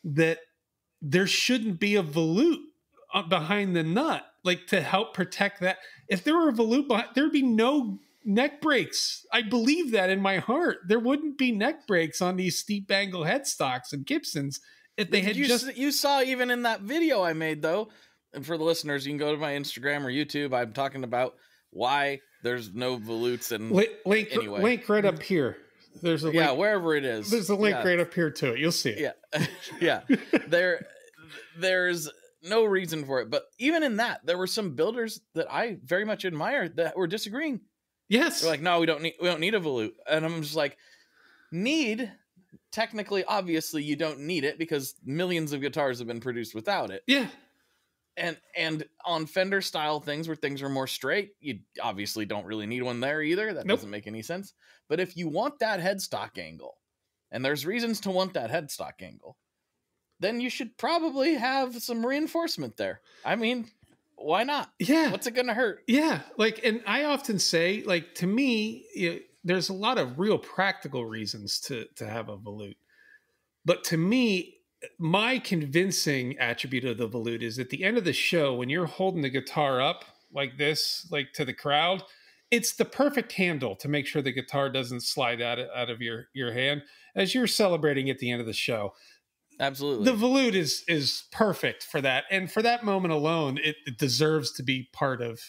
that there shouldn't be a volute behind the nut, like to help protect that. If there were a volute behind, there'd be no neck breaks. I believe that in my heart. There wouldn't be neck breaks on these steep angle headstocks and Gibsons if they had You saw even in that video I made, though, and for the listeners, you can go to my Instagram or YouTube. I'm talking about why there's no volutes and link right up here. There's a link, wherever it is. There's a link right up here to it. You'll see it. Yeah. There's no reason for it. But even in that, there were some builders that I very much admired that were disagreeing. Yes. They're like, no, we don't need a volute. And I'm just like, technically, obviously you don't need it, because millions of guitars have been produced without it. Yeah. And on Fender style things where things are more straight, you obviously don't really need one there either. That doesn't make any sense. But if you want that headstock angle, and there's reasons to want that headstock angle, then you should probably have some reinforcement there. I mean, why not? Yeah. What's it going to hurt? Yeah. Like, and I often say, like, to me, there's a lot of real practical reasons to have a volute. But to me, my convincing attribute of the volute is at the end of the show, when you're holding the guitar up like this, like to the crowd, it's the perfect handle to make sure the guitar doesn't slide out of your hand as you're celebrating at the end of the show. Absolutely. The volute is perfect for that. And for that moment alone, it deserves to be part of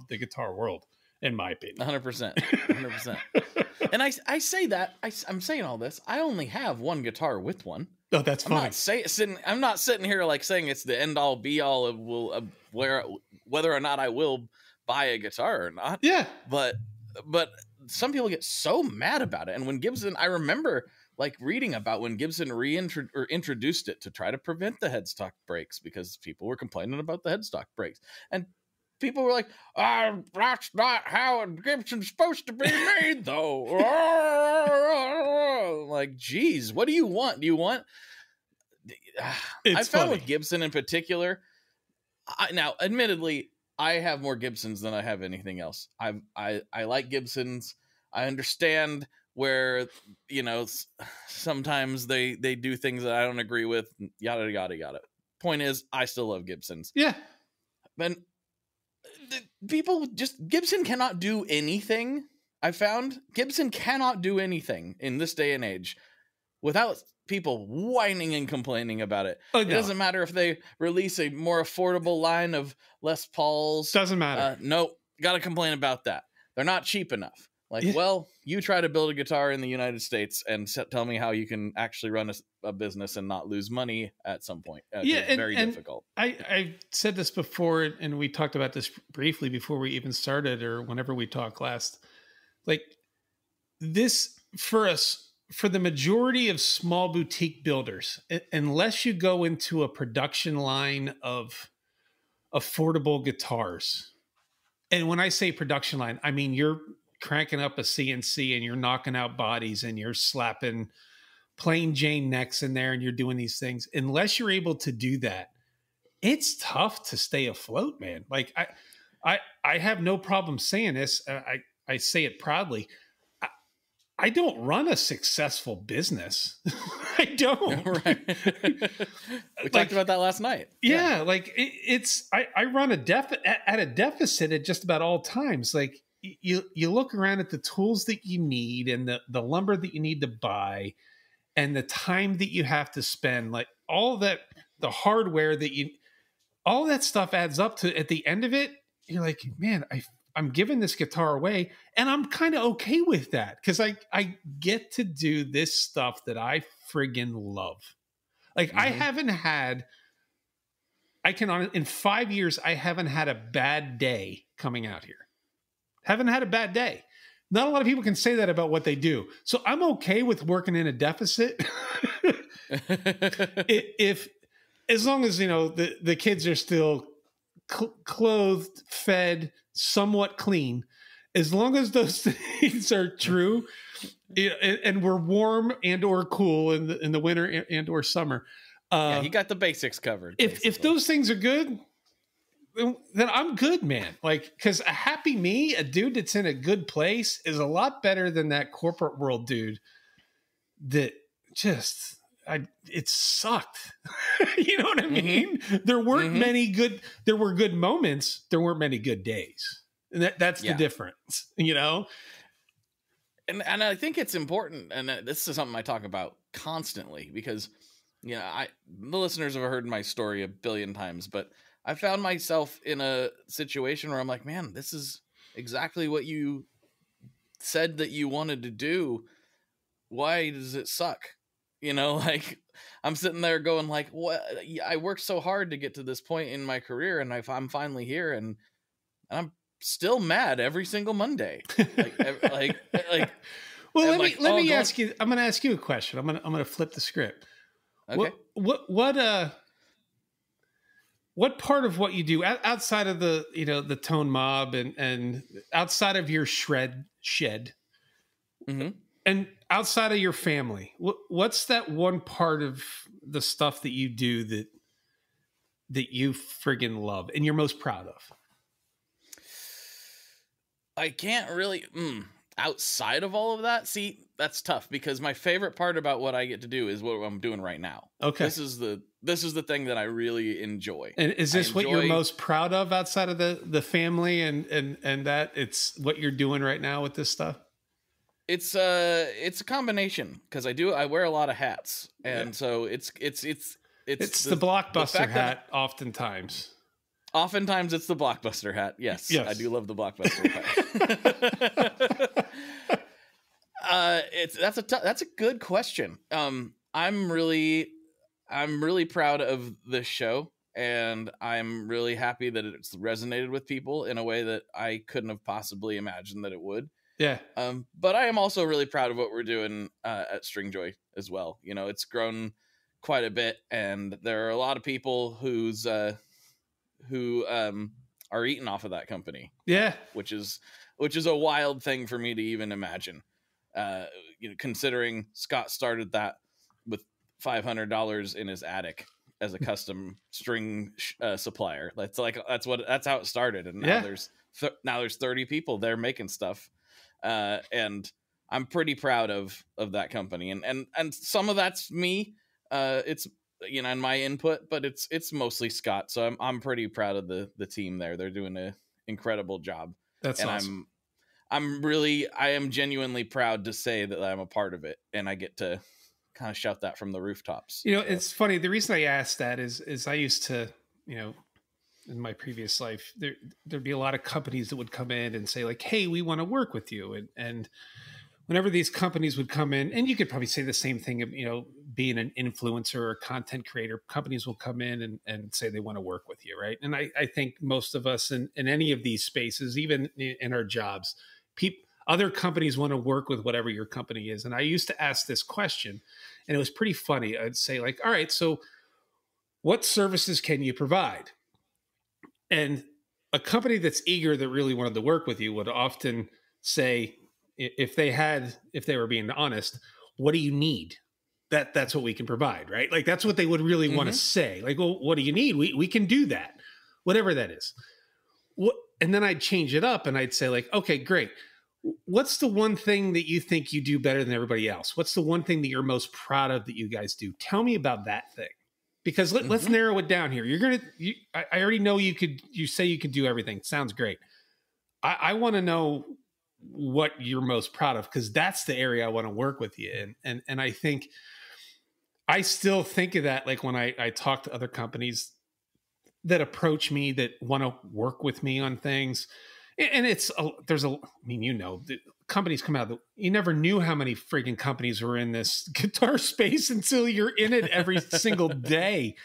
the guitar world, in my opinion. 100%. 100%. And I say that, I'm saying all this, I only have one guitar with one. Oh, that's fine. I'm not sitting here like saying it's the end all be all of whether or not I will buy a guitar or not. Yeah. But some people get so mad about it. And when Gibson, I remember like reading about when Gibson introduced it to try to prevent the headstock breaks, because people were complaining about the headstock breaks. And people were like, that's not how a Gibson's supposed to be made, though. Like, geez, what do you want? Do you want? I found with Gibson in particular. Now, admittedly, I have more Gibsons than I have anything else. I like Gibsons. I understand where, you know, sometimes they do things that I don't agree with. Yada yada yada. Point is, I still love Gibsons. Yeah, but Gibson cannot do anything. I found Gibson cannot do anything in this day and age without people whining and complaining about it. Oh, no. It doesn't matter if they release a more affordable line of Les Pauls. Doesn't matter. No, got to complain about that. They're not cheap enough. Like, well, you try to build a guitar in the United States and tell me how you can actually run a business and not lose money at some point. It's very difficult. I said this before, and we talked about this briefly before we even started, or whenever we talked last. Like, this, for us, for the majority of small boutique builders, unless you go into a production line of affordable guitars, and when I say production line, I mean you're cranking up a CNC and you're knocking out bodies and you're slapping plain Jane necks in there and you're doing these things. Unless you're able to do that, it's tough to stay afloat, man. Like I have no problem saying this. I say it proudly. I don't run a successful business. I don't. Right. We talked about that last night. Yeah. Like I run at a deficit at just about all times. Like, you look around at the tools that you need and the lumber that you need to buy and the time that you have to spend, like all that, the hardware all that stuff adds up to, at the end of it, you're like, man, I'm giving this guitar away and I'm kind of okay with that. Cause I get to do this stuff that I friggin' love. Like in 5 years, I haven't had a bad day coming out here. Haven't had a bad day. Not a lot of people can say that about what they do. So I'm okay with working in a deficit. As long as, you know, the kids are still clothed, fed, somewhat clean, as long as those things are true, and we're warm and or cool in the winter and or summer. You got the basics covered. If those things are good, then I'm good, man. Like, because a happy me, a dude that's in a good place, is a lot better than that corporate world dude that just, it sucked. You know what I mean? There weren't there were good moments. There weren't many good days. And that's the difference, you know? And I think it's important, and this is something I talk about constantly because, you know, the listeners have heard my story a billion times, but I found myself in a situation where I'm like, man, this is exactly what you said that you wanted to do. Why does it suck? You know, like I'm sitting there going like, what? I worked so hard to get to this point in my career and I'm finally here and I'm still mad every single Monday. Well, let me ask you, I'm going to ask you a question. I'm going to flip the script. Okay. What part of what you do outside of the tone mob and outside of your shred shed and outside of your family, what's that one part of the stuff that you do that you friggin' love and you're most proud of? I can't really outside of all of that. See, that's tough because my favorite part about what I get to do is what I'm doing right now. Okay. This is the thing that I really enjoy. And is this what you're most proud of outside of the family and that it's what you're doing right now with this stuff? It's a combination because I wear a lot of hats. And so it's the Blockbuster hat oftentimes. Oftentimes it's the Blockbuster hat. Yes. I do love the Blockbuster hat. That's a good question. I'm really proud of this show and I'm really happy that it's resonated with people in a way that I couldn't have possibly imagined that it would. Yeah. But I am also really proud of what we're doing at Stringjoy as well. You know, it's grown quite a bit and there are a lot of people who are eating off of that company. Yeah. Which is a wild thing for me to even imagine. Considering Scott started that with $500 in his attic as a custom string supplier. That's how it started. And now there's 30 people there making stuff. And I'm pretty proud of that company. And some of that's me. It's, and my input, but it's mostly Scott. So I'm pretty proud of the team there. They're doing an incredible job. That's and awesome. I am genuinely proud to say that I'm a part of it, and I get to kind of shout that from the rooftops. It's funny. The reason I asked that is I used to, in my previous life, there'd be a lot of companies that would come in and say like, "Hey, we want to work with you." And whenever these companies would come in, and you could probably say the same thing of, being an influencer or content creator, companies will come in and say they want to work with you. Right. And I think most of us in any of these spaces, even in our jobs, other companies want to work with whatever your company is. And I used to ask this question, and it was pretty funny. I'd say like, all right, so what services can you provide? And a company that's eager, that really wanted to work with you, would often say, if they were being honest, what do you need? That's what we can provide, right? Like that's what they would really want to say. Like, well, what do you need? We can do that, whatever that is. And then I'd change it up and I'd say like, okay, great. What's the one thing that you think you do better than everybody else? What's the one thing that you're most proud of that you guys do? Tell me about that thing. Because let's narrow it down here. I already know you say you can do everything. Sounds great. I want to know what you're most proud of, because that's the area I want to work with you in. And I think I still think of that, like when I talk to other companies that approach me, that want to work with me on things. And the companies come out, you never knew how many freaking companies were in this guitar space until you're in it every single day.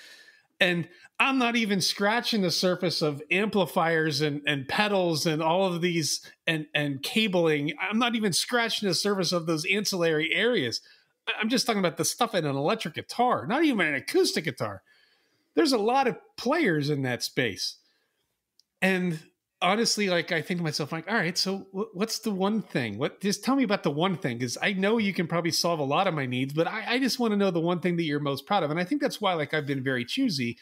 And I'm not even scratching the surface of amplifiers and pedals and all of these and cabling. I'm not even scratching the surface of those ancillary areas. I'm just talking about the stuff in an electric guitar, not even an acoustic guitar. There's a lot of players in that space. And honestly, like I think to myself, like, all right, so what's the one thing? Just tell me about the one thing, because I know you can probably solve a lot of my needs, but I just want to know the one thing that you're most proud of. And I think that's why, like, I've been very choosy.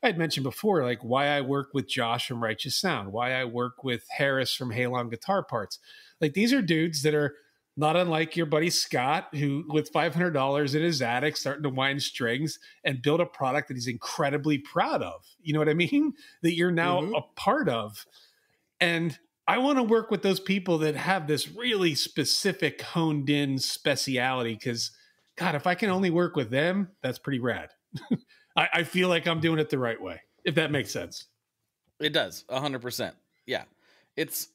I had mentioned before, like, why I work with Josh from Righteous Sound, why I work with Harris from Halon Guitar Parts. Like, these are dudes that are not unlike your buddy Scott, who with $500 in his attic, starting to wind strings and build a product that he's incredibly proud of. You know what I mean? That you're now a part of. And I want to work with those people that have this really specific honed in speciality, because God, if I can only work with them, that's pretty rad. I feel like I'm doing it the right way, if that makes sense. It does 100%. Yeah. It's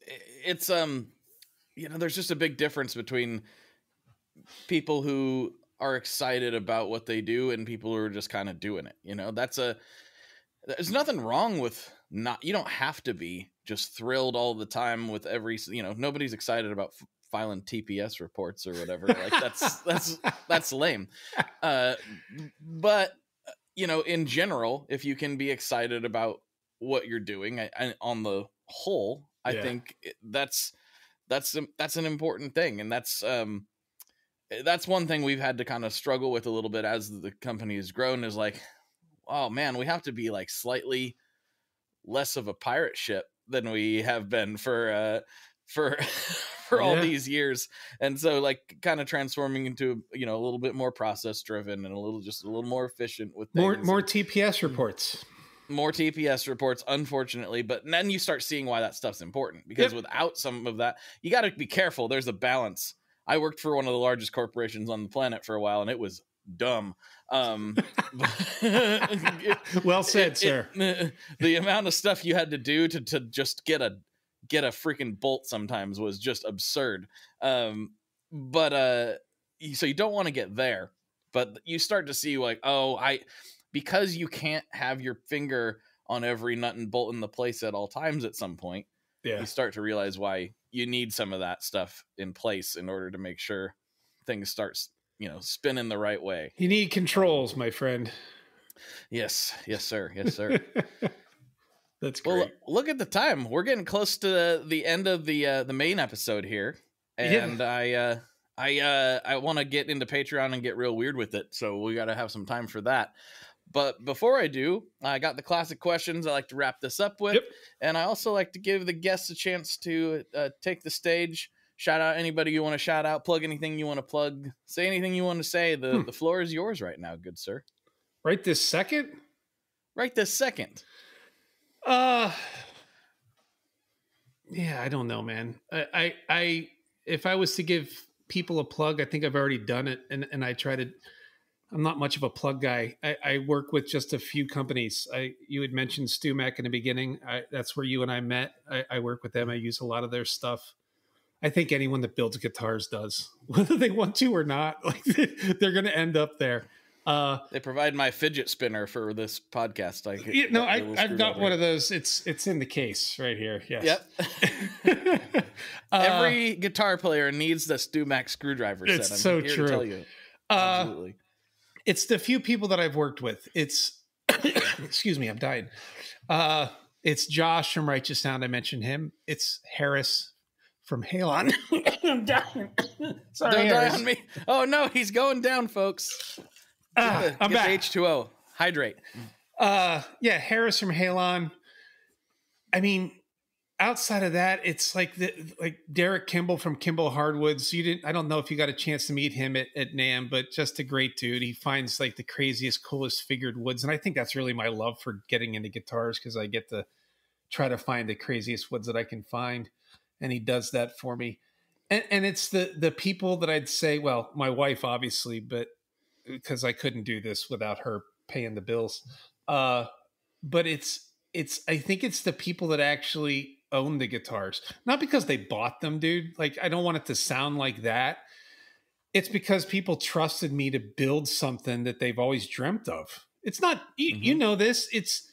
there's just a big difference between people who are excited about what they do and people who are just kind of doing it. There's nothing wrong with you don't have to be just thrilled all the time with every, nobody's excited about filing TPS reports or whatever. Like that's lame. But in general, if you can be excited about what you're doing, on the whole, I think that's an important thing. And that's one thing we've had to kind of struggle with a little bit as the company has grown, is like, oh man, we have to be like slightly less of a pirate ship than we have been for all these years. And so like kind of transforming into, a little bit more process driven and a little more efficient with things. More TPS reports. More TPS reports, unfortunately, but then you start seeing why that stuff's important, because without some of that, you got to be careful. There's a balance. I worked for one of the largest corporations on the planet for a while, and it was dumb. Well said, sir. The amount of stuff you had to do to just get a freaking bolt sometimes was just absurd. So you don't want to get there, but you start to see like, because you can't have your finger on every nut and bolt in the place at all times at some point, you start to realize why you need some of that stuff in place in order to make sure things start, spinning the right way. You need controls, my friend. Yes, sir. Yes, sir. That's Well, great. look at the time. We're getting close to the end of the main episode here, and I want to get into Patreon and get real weird with it. So we got to have some time for that. But before I do, I got the classic questions I like to wrap this up with, and I also like to give the guests a chance to take the stage. Shout out anybody you want to shout out, plug anything you want to plug, say anything you want to say. The floor is yours right now, good sir. Right this second? Right this second. Yeah, I don't know, man. I if I was to give people a plug, I think I've already done it, and I try to. I'm not much of a plug guy. I work with just a few companies. You had mentioned StewMac in the beginning. That's where you and I met. I work with them. I use a lot of their stuff. I think anyone that builds guitars does, whether they want to or not. Like they're going to end up there. They provide my fidget spinner for this podcast. I've got one of those. It's in the case right here. Yes. Yep. Every guitar player needs the StewMac screwdriver set. It's so true. To tell you. Absolutely. It's the few people that I've worked with. It's excuse me, I'm dying. It's Josh from Righteous Sound. I mentioned him. It's Harris from Halon. I'm dying. Sorry, Don't Harris. die on me. Oh no, he's going down, folks. I'm back. The H2O. Hydrate. Harris from Halon. I mean, outside of that, it's like Derek Kimball from Kimball Hardwoods. I don't know if you got a chance to meet him at NAMM, but just a great dude. He finds like the craziest, coolest figured woods. And I think that's really my love for getting into guitars, because I get to try to find the craziest woods that I can find. And he does that for me. And it's the people that I'd say, well, my wife, obviously, but because I couldn't do this without her paying the bills. But I think it's the people that actually own the guitars, not because they bought them, dude. Like, I don't want it to sound like that. It's because people trusted me to build something that they've always dreamt of. It's not, you know this. It's,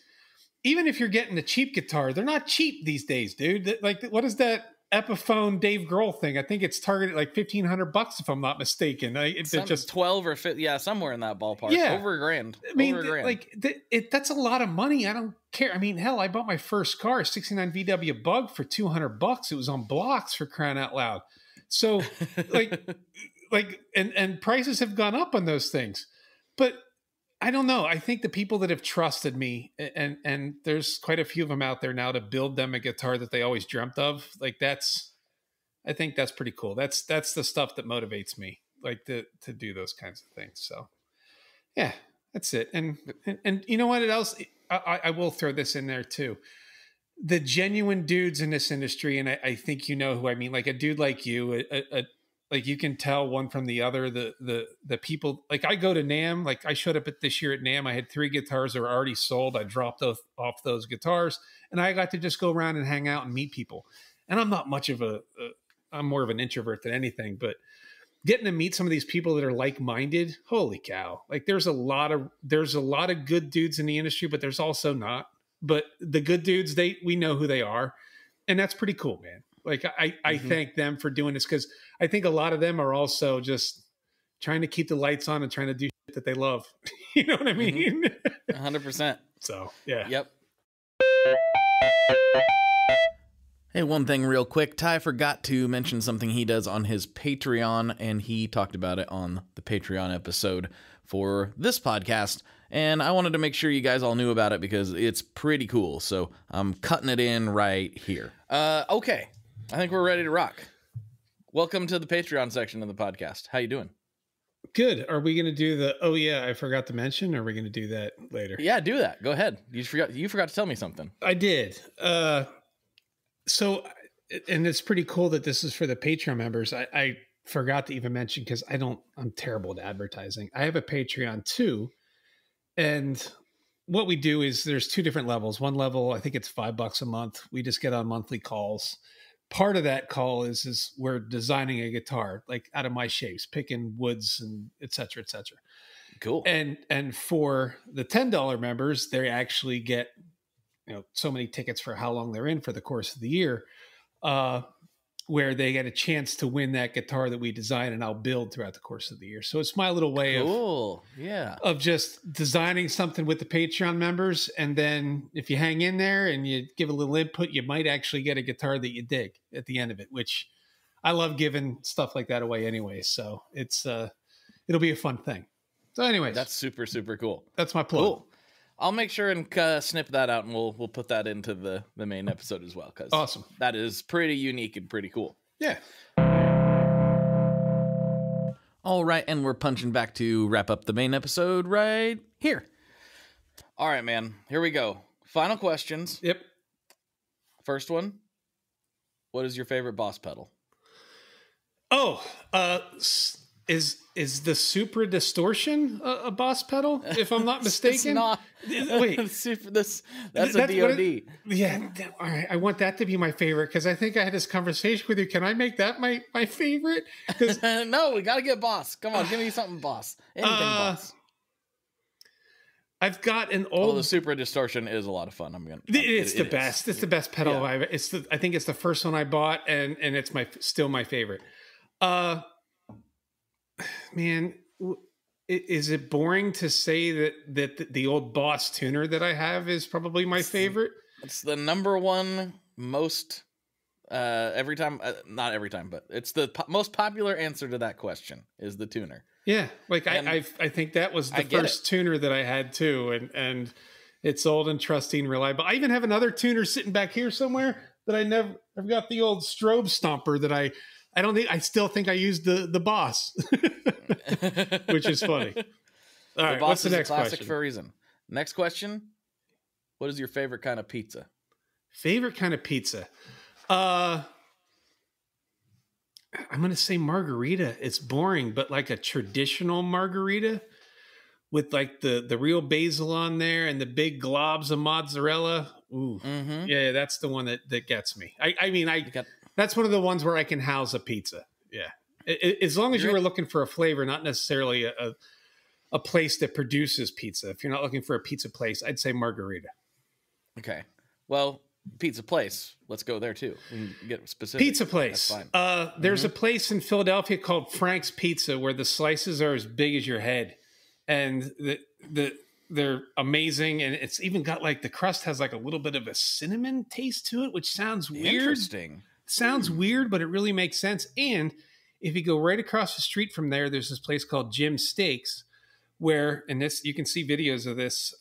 even if you're getting a cheap guitar, they're not cheap these days, dude. Like, what is that Epiphone Dave Grohl thing? I think it's targeted like $1,500 if I'm not mistaken. It's just 12 or 15, somewhere in that ballpark. Yeah, over $1,000. I mean, over $1,000. That's a lot of money. I don't care. I mean, hell, I bought my first car, 69 VW Bug, for $200. It was on blocks, for crying out loud. So, and prices have gone up on those things, but I don't know. I think the people that have trusted me, and there's quite a few of them out there now, to build them a guitar that they always dreamt of. Like, I think that's pretty cool. That's the stuff that motivates me, like to do those kinds of things. So yeah, that's it. And you know what else? I will throw this in there too. The genuine dudes in this industry, and I think you know who I mean, like a dude like you, like you can tell one from the other. The people, like, I go to NAMM, like I showed up this year at NAMM. I had 3 guitars that were already sold. I dropped off those guitars, and I got to just go around and hang out and meet people. And I'm not much of I'm more of an introvert than anything, but getting to meet some of these people that are like-minded, holy cow. Like, there's a lot of good dudes in the industry, but there's also not. But the good dudes, we know who they are. And that's pretty cool, man. Like, I thank them for doing this, because I think a lot of them are also just trying to keep the lights on and trying to do shit that they love. You know what I mean? 100%. So, yeah. Yep. Hey, one thing real quick. Tye forgot to mention something he does on his Patreon, and he talked about it on the Patreon episode for this podcast. And I wanted to make sure you guys all knew about it, because it's pretty cool. So I'm cutting it in right here. Okay. I think we're ready to rock. Welcome to the Patreon section of the podcast. How you doing? Good. Are we going to do oh yeah, I forgot to mention, or are we going to do that later? Yeah, do that. Go ahead. You forgot to tell me something. I did. So, and it's pretty cool that this is for the Patreon members. I forgot to even mention, because I'm terrible at advertising. I have a Patreon too. And what we do is there's 2 different levels. One level, I think it's $5 a month. We just get on monthly calls. Part of that call is we're designing a guitar, like out of my shapes, picking woods and et cetera, et cetera. Cool. And for the $10 members, they actually get, so many tickets for how long they're in for the course of the year. where they get a chance to win that guitar that we design and I'll build throughout the course of the year. So it's my little way of just designing something with the Patreon members. And then if you hang in there and you give a little input, you might actually get a guitar that you dig at the end of it, which I love giving stuff like that away anyway. So it's, it'll be a fun thing. So anyways, that's super, super cool. That's my plug. Cool. I'll make sure and snip that out, and we'll put that into the main episode as well. Because awesome, that is pretty unique and pretty cool. Yeah. All right, and we're punching back to wrap up the main episode right here. All right, man. Here we go. Final questions. Yep. First one. What is your favorite Boss pedal? Oh, Is the Supra Distortion a Boss pedal? If I'm not mistaken, it's not. Wait, that's a DoD. Yeah, all right. I want that to be my favorite because I think I had this conversation with you. Can I make that my favorite? No, we got to get Boss. Come on, give me something Boss. Anything Boss. I've got an old. The Supra Distortion is a lot of fun. It's the best. It's the best pedal. Yeah. I think it's the first one I bought, and it's still my favorite. Man, is it boring to say that the old Boss tuner that I have is probably my favorite? It's the number one most every time, not every time, but it's the most popular answer to that question is the tuner. Yeah, like I think that was the first tuner that I had too, and it's old and trusty and reliable. I even have another tuner sitting back here somewhere that I've got the old strobe stomper that I still think I used the Boss, which is funny. All right, what's the next classic question? For a reason. Next question. What is your favorite kind of pizza? Favorite kind of pizza? I'm going to say margarita. It's boring, but like a traditional margarita with like the real basil on there and the big globs of mozzarella. Ooh, yeah, that's the one that gets me. That's one of the ones where I can house a pizza. Yeah. As long as you were looking for a flavor, not necessarily a place that produces pizza. If you're not looking for a pizza place, I'd say margarita. Okay. Well, pizza place. Let's go there too. We can get specific. Pizza place. There's a place in Philadelphia called Frank's Pizza where the slices are as big as your head. And they're amazing. And it's even got like the crust has like a little bit of a cinnamon taste to it, which sounds weird. Interesting. Sounds weird, but it really makes sense. And if you go right across the street from there, there's this place called Jim's Steaks where, and this, you can see videos of this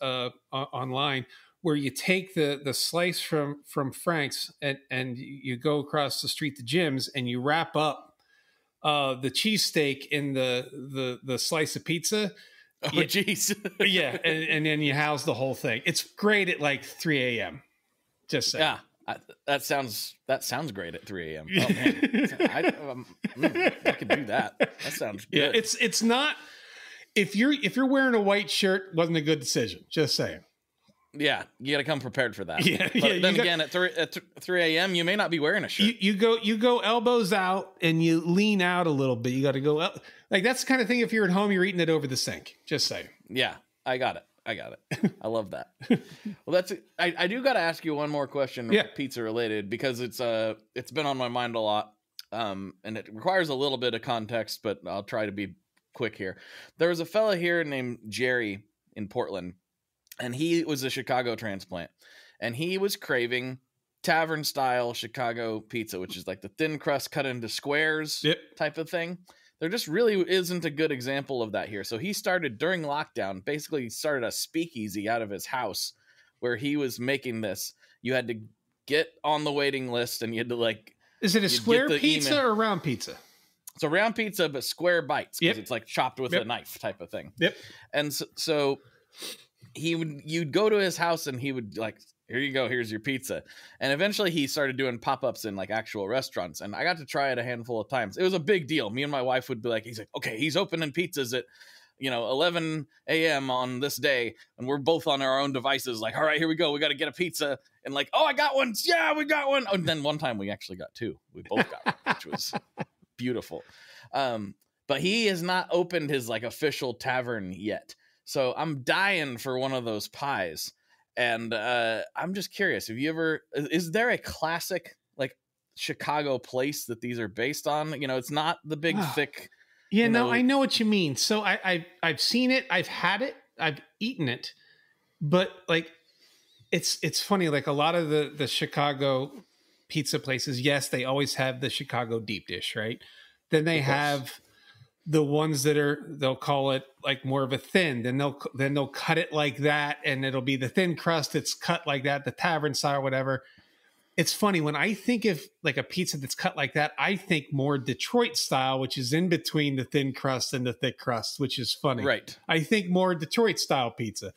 online, where you take the slice from Frank's and you go across the street to Jim's and you wrap up the cheesesteak in the slice of pizza. Oh, jeez. Yeah. And then you house the whole thing. It's great at like 3 a.m. Just saying. Yeah. That sounds great at 3 a.m. Oh man, I could do that. That sounds good. Yeah, it's not. If you're wearing a white shirt, wasn't a good decision. Just saying. Yeah, you got to come prepared for that. Yeah, but then again, at 3 a.m., you may not be wearing a shirt. You go elbows out and you lean out a little bit. You got to go out. Like that's the kind of thing. If you're at home, you're eating it over the sink. Just saying. Yeah, I got it. I love that. Well, I do got to ask you one more question, pizza related, because it's been on my mind a lot, and it requires a little bit of context, but I'll try to be quick here. There was a fella here named Jerry in Portland, and he was a Chicago transplant, and he was craving tavern style Chicago pizza, which is like the thin crust cut into squares type of thing. There just really isn't a good example of that here. So he started during lockdown, basically started a speakeasy out of his house where he was making this. You had to get on the waiting list and you had to like... Is it a square pizza or round pizza? It's a round pizza, but square bites because it's like chopped with a knife type of thing. Yep. And so you'd go to his house and he would like, here you go, here's your pizza. And eventually he started doing pop-ups in like actual restaurants. And I got to try it a handful of times. It was a big deal. Me and my wife would be like, he's like, okay, he's opening pizzas at, 11 a.m. on this day. And we're both on our own devices. Like, all right, here we go. We got to get a pizza. And like, oh, I got one. Yeah, we got one. And then one time we actually got two. We both got one, which was beautiful. But he has not opened his like official tavern yet. So I'm dying for one of those pies. And I'm just curious, is there a classic, like Chicago place that these are based on. You know, it's not the big thick. Yeah, you no, know, I know what you mean. So I've seen it, I've had it, I've eaten it, but like it's funny. Like a lot of the Chicago pizza places, yes, they always have the Chicago deep dish, right? Then they have the ones that they'll call it like more of a thin. Then they'll cut it like that, and it'll be the thin crust. It's cut like that, the tavern style, whatever. It's funny when I think of like a pizza that's cut like that, I think more Detroit style, which is in between the thin crust and the thick crust, which is funny. Right. I think more Detroit style pizza.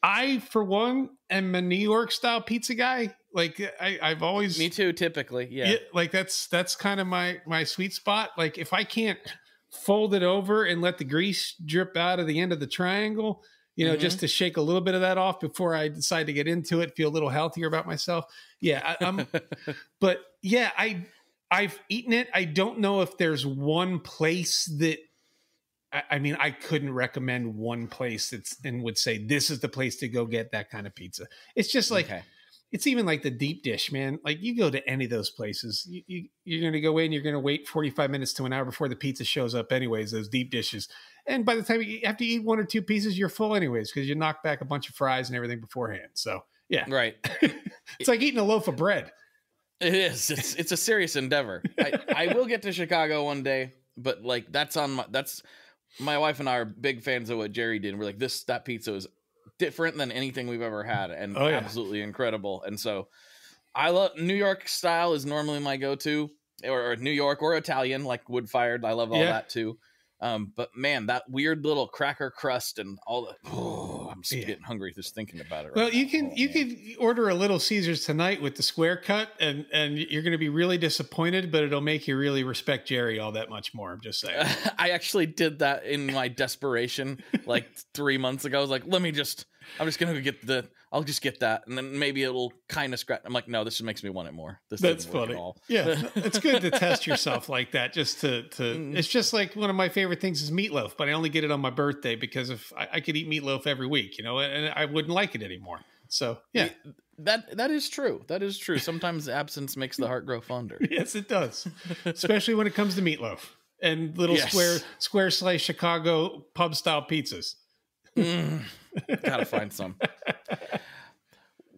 I, for one, am a New York style pizza guy. Like I've always, me too. Typically, yeah. Like that's kind of my sweet spot. Like if I can't fold it over and let the grease drip out of the end of the triangle, you know, just to shake a little bit of that off before I decide to get into it, feel a little healthier about myself. Yeah, but yeah, I've eaten it. I don't know if there's one place that, I mean, I couldn't recommend one place and would say this is the place to go get that kind of pizza. It's just like, it's even like the deep dish, man. Like you go to any of those places, you're going to go in, you're going to wait 45 minutes to an hour before the pizza shows up anyways, those deep dishes. And by the time you have to eat one or two pieces, you're full anyways, because you knock back a bunch of fries and everything beforehand. So yeah. Right. It's like eating a loaf of bread. It is. It's a serious endeavor. I will get to Chicago one day, but like that's my wife and I are big fans of what Jerry did. We're like, that pizza is different than anything we've ever had and absolutely incredible. And so I love New York style is normally my go-to, or New York or Italian, like wood fired. I love all that too. But man, that weird little cracker crust and all that. Oh, I'm just getting hungry just thinking about it. Well, you can order a Little Caesars tonight with the square cut, and you're going to be really disappointed, but it'll make you really respect Jerry all that much more. I'm just saying. I actually did that in my desperation, like 3 months ago. I was like, I'm just going to I'll just get that. And then maybe it'll kind of scratch. I'm like, no, this just makes me want it more. That's funny. Yeah. It's good to test yourself like that. Just to it's just like one of my favorite things is meatloaf, but I only get it on my birthday because if I could eat meatloaf every week, you know, and I wouldn't like it anymore. So yeah. That is true. That is true. Sometimes absence makes the heart grow fonder. Yes, it does. Especially when it comes to meatloaf and little square slice Chicago pub style pizzas. Gotta find some.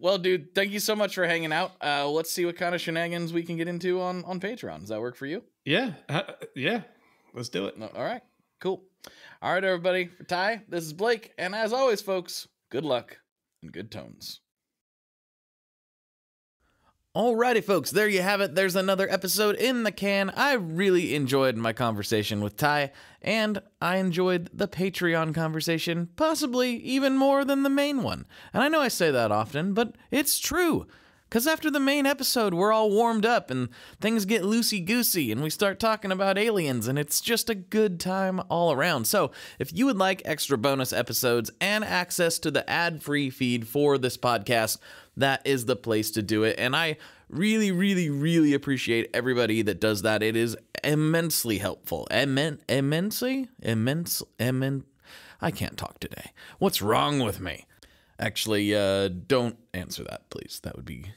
Well, dude, thank you so much for hanging out. Let's see what kind of shenanigans we can get into on Patreon. Does that work for you? Yeah. Yeah. Let's do it. All right. Cool. All right, everybody. For Ty, this is Blake. And as always, folks, good luck and good tones. Alrighty, folks, there you have it. There's another episode in the can. I really enjoyed my conversation with Ty, and I enjoyed the Patreon conversation, possibly even more than the main one. And I know I say that often, but it's true. Because after the main episode, we're all warmed up and things get loosey-goosey and we start talking about aliens and it's just a good time all around. So if you would like extra bonus episodes and access to the ad-free feed for this podcast, that is the place to do it. And I really, really, really appreciate everybody that does that. It is immensely helpful. I can't talk today. What's wrong with me? Actually, don't answer that, please. That would be,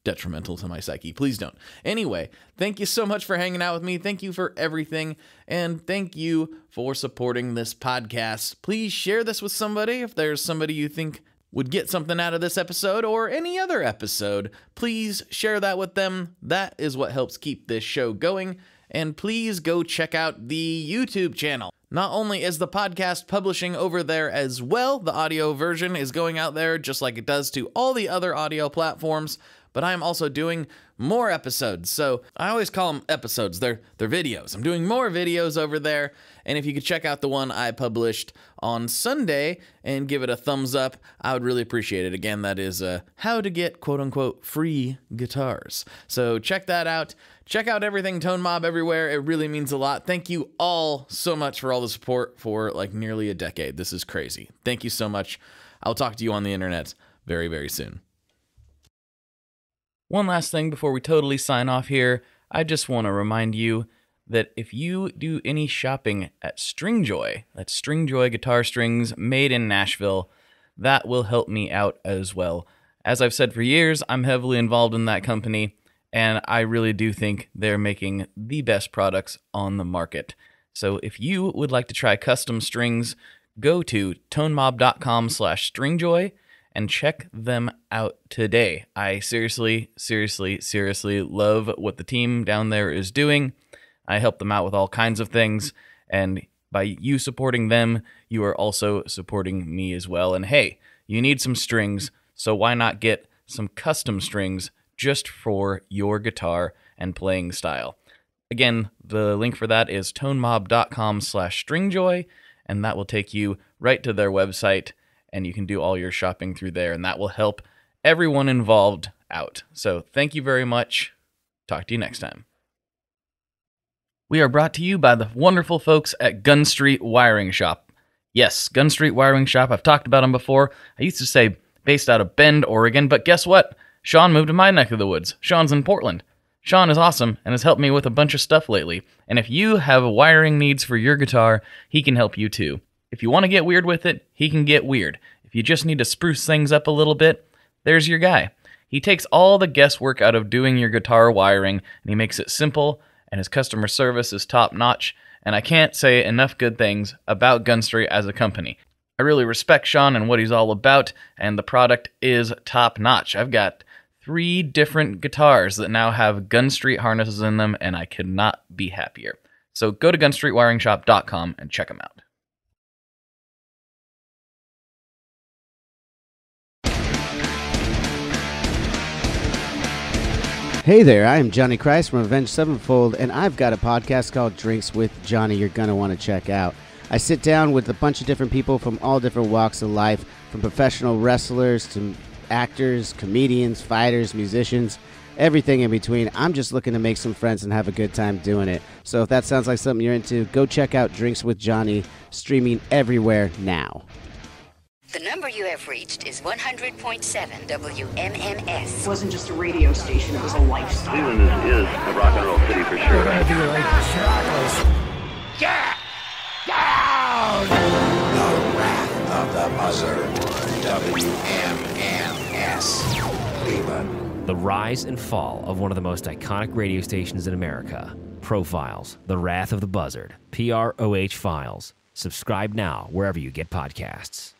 detrimental to my psyche. Please don't. Anyway, thank you so much for hanging out with me. Thank you for everything. And thank you for supporting this podcast. Please share this with somebody. If there's somebody you think would get something out of this episode or any other episode, please share that with them. That is what helps keep this show going. And please go check out the YouTube channel. Not only is the podcast publishing over there as well, the audio version is going out there just like it does to all the other audio platforms, but I'm also doing more episodes. So I always call them episodes. They're videos. I'm doing more videos over there. And if you could check out the one I published on Sunday and give it a thumbs up, I would really appreciate it. Again, that is how to get quote unquote free guitars. So check that out. Check out everything Tone Mob everywhere. It really means a lot. Thank you all so much for all the support for like nearly a decade. This is crazy. Thank you so much. I'll talk to you on the internet very, very soon. One last thing before we totally sign off here. I just want to remind you that if you do any shopping at Stringjoy, that's Stringjoy guitar strings made in Nashville, that will help me out as well. As I've said for years, I'm heavily involved in that company, and I really do think they're making the best products on the market. So if you would like to try custom strings, go to tonemob.com/stringjoy and check them out today. I seriously love what the team down there is doing. I help them out with all kinds of things, and by you supporting them, you are also supporting me as well. And hey, you need some strings, so why not get some custom strings just for your guitar and playing style? Again, the link for that is tonemob.com/stringjoy, and that will take you right to their website, and you can do all your shopping through there, and that will help everyone involved out. So thank you very much. Talk to you next time. We are brought to you by the wonderful folks at Gun Street Wiring Shop. Yes, Gun Street Wiring Shop. I've talked about them before. I used to say based out of Bend, Oregon, but guess what? Sean moved to my neck of the woods. Sean's in Portland. Sean is awesome and has helped me with a bunch of stuff lately. And if you have wiring needs for your guitar, he can help you too. If you want to get weird with it, he can get weird. If you just need to spruce things up a little bit, there's your guy. He takes all the guesswork out of doing your guitar wiring, and he makes it simple, and his customer service is top-notch, and I can't say enough good things about Gun Street as a company. I really respect Sean and what he's all about, and the product is top-notch. I've got 3 different guitars that now have Gun Street harnesses in them, and I could not be happier. So go to gunstreetwiringshop.com and check them out. Hey there, I am Johnny Christ from Avenged Sevenfold, and I've got a podcast called Drinks with Johnny you're going to want to check out. I sit down with a bunch of different people from all different walks of life, from professional wrestlers to actors, comedians, fighters, musicians, everything in between. I'm just looking to make some friends and have a good time doing it. So if that sounds like something you're into, go check out Drinks with Johnny, streaming everywhere now. The number you have reached is 100.7 WMMS. It wasn't just a radio station, it was a lifestyle. Cleveland is a rock and roll city for sure. We're gonna be like chocolates. Get down! The Wrath of the Buzzard. WMMS. Cleveland. The rise and fall of one of the most iconic radio stations in America. Profiles. The Wrath of the Buzzard. PROH Files. Subscribe now wherever you get podcasts.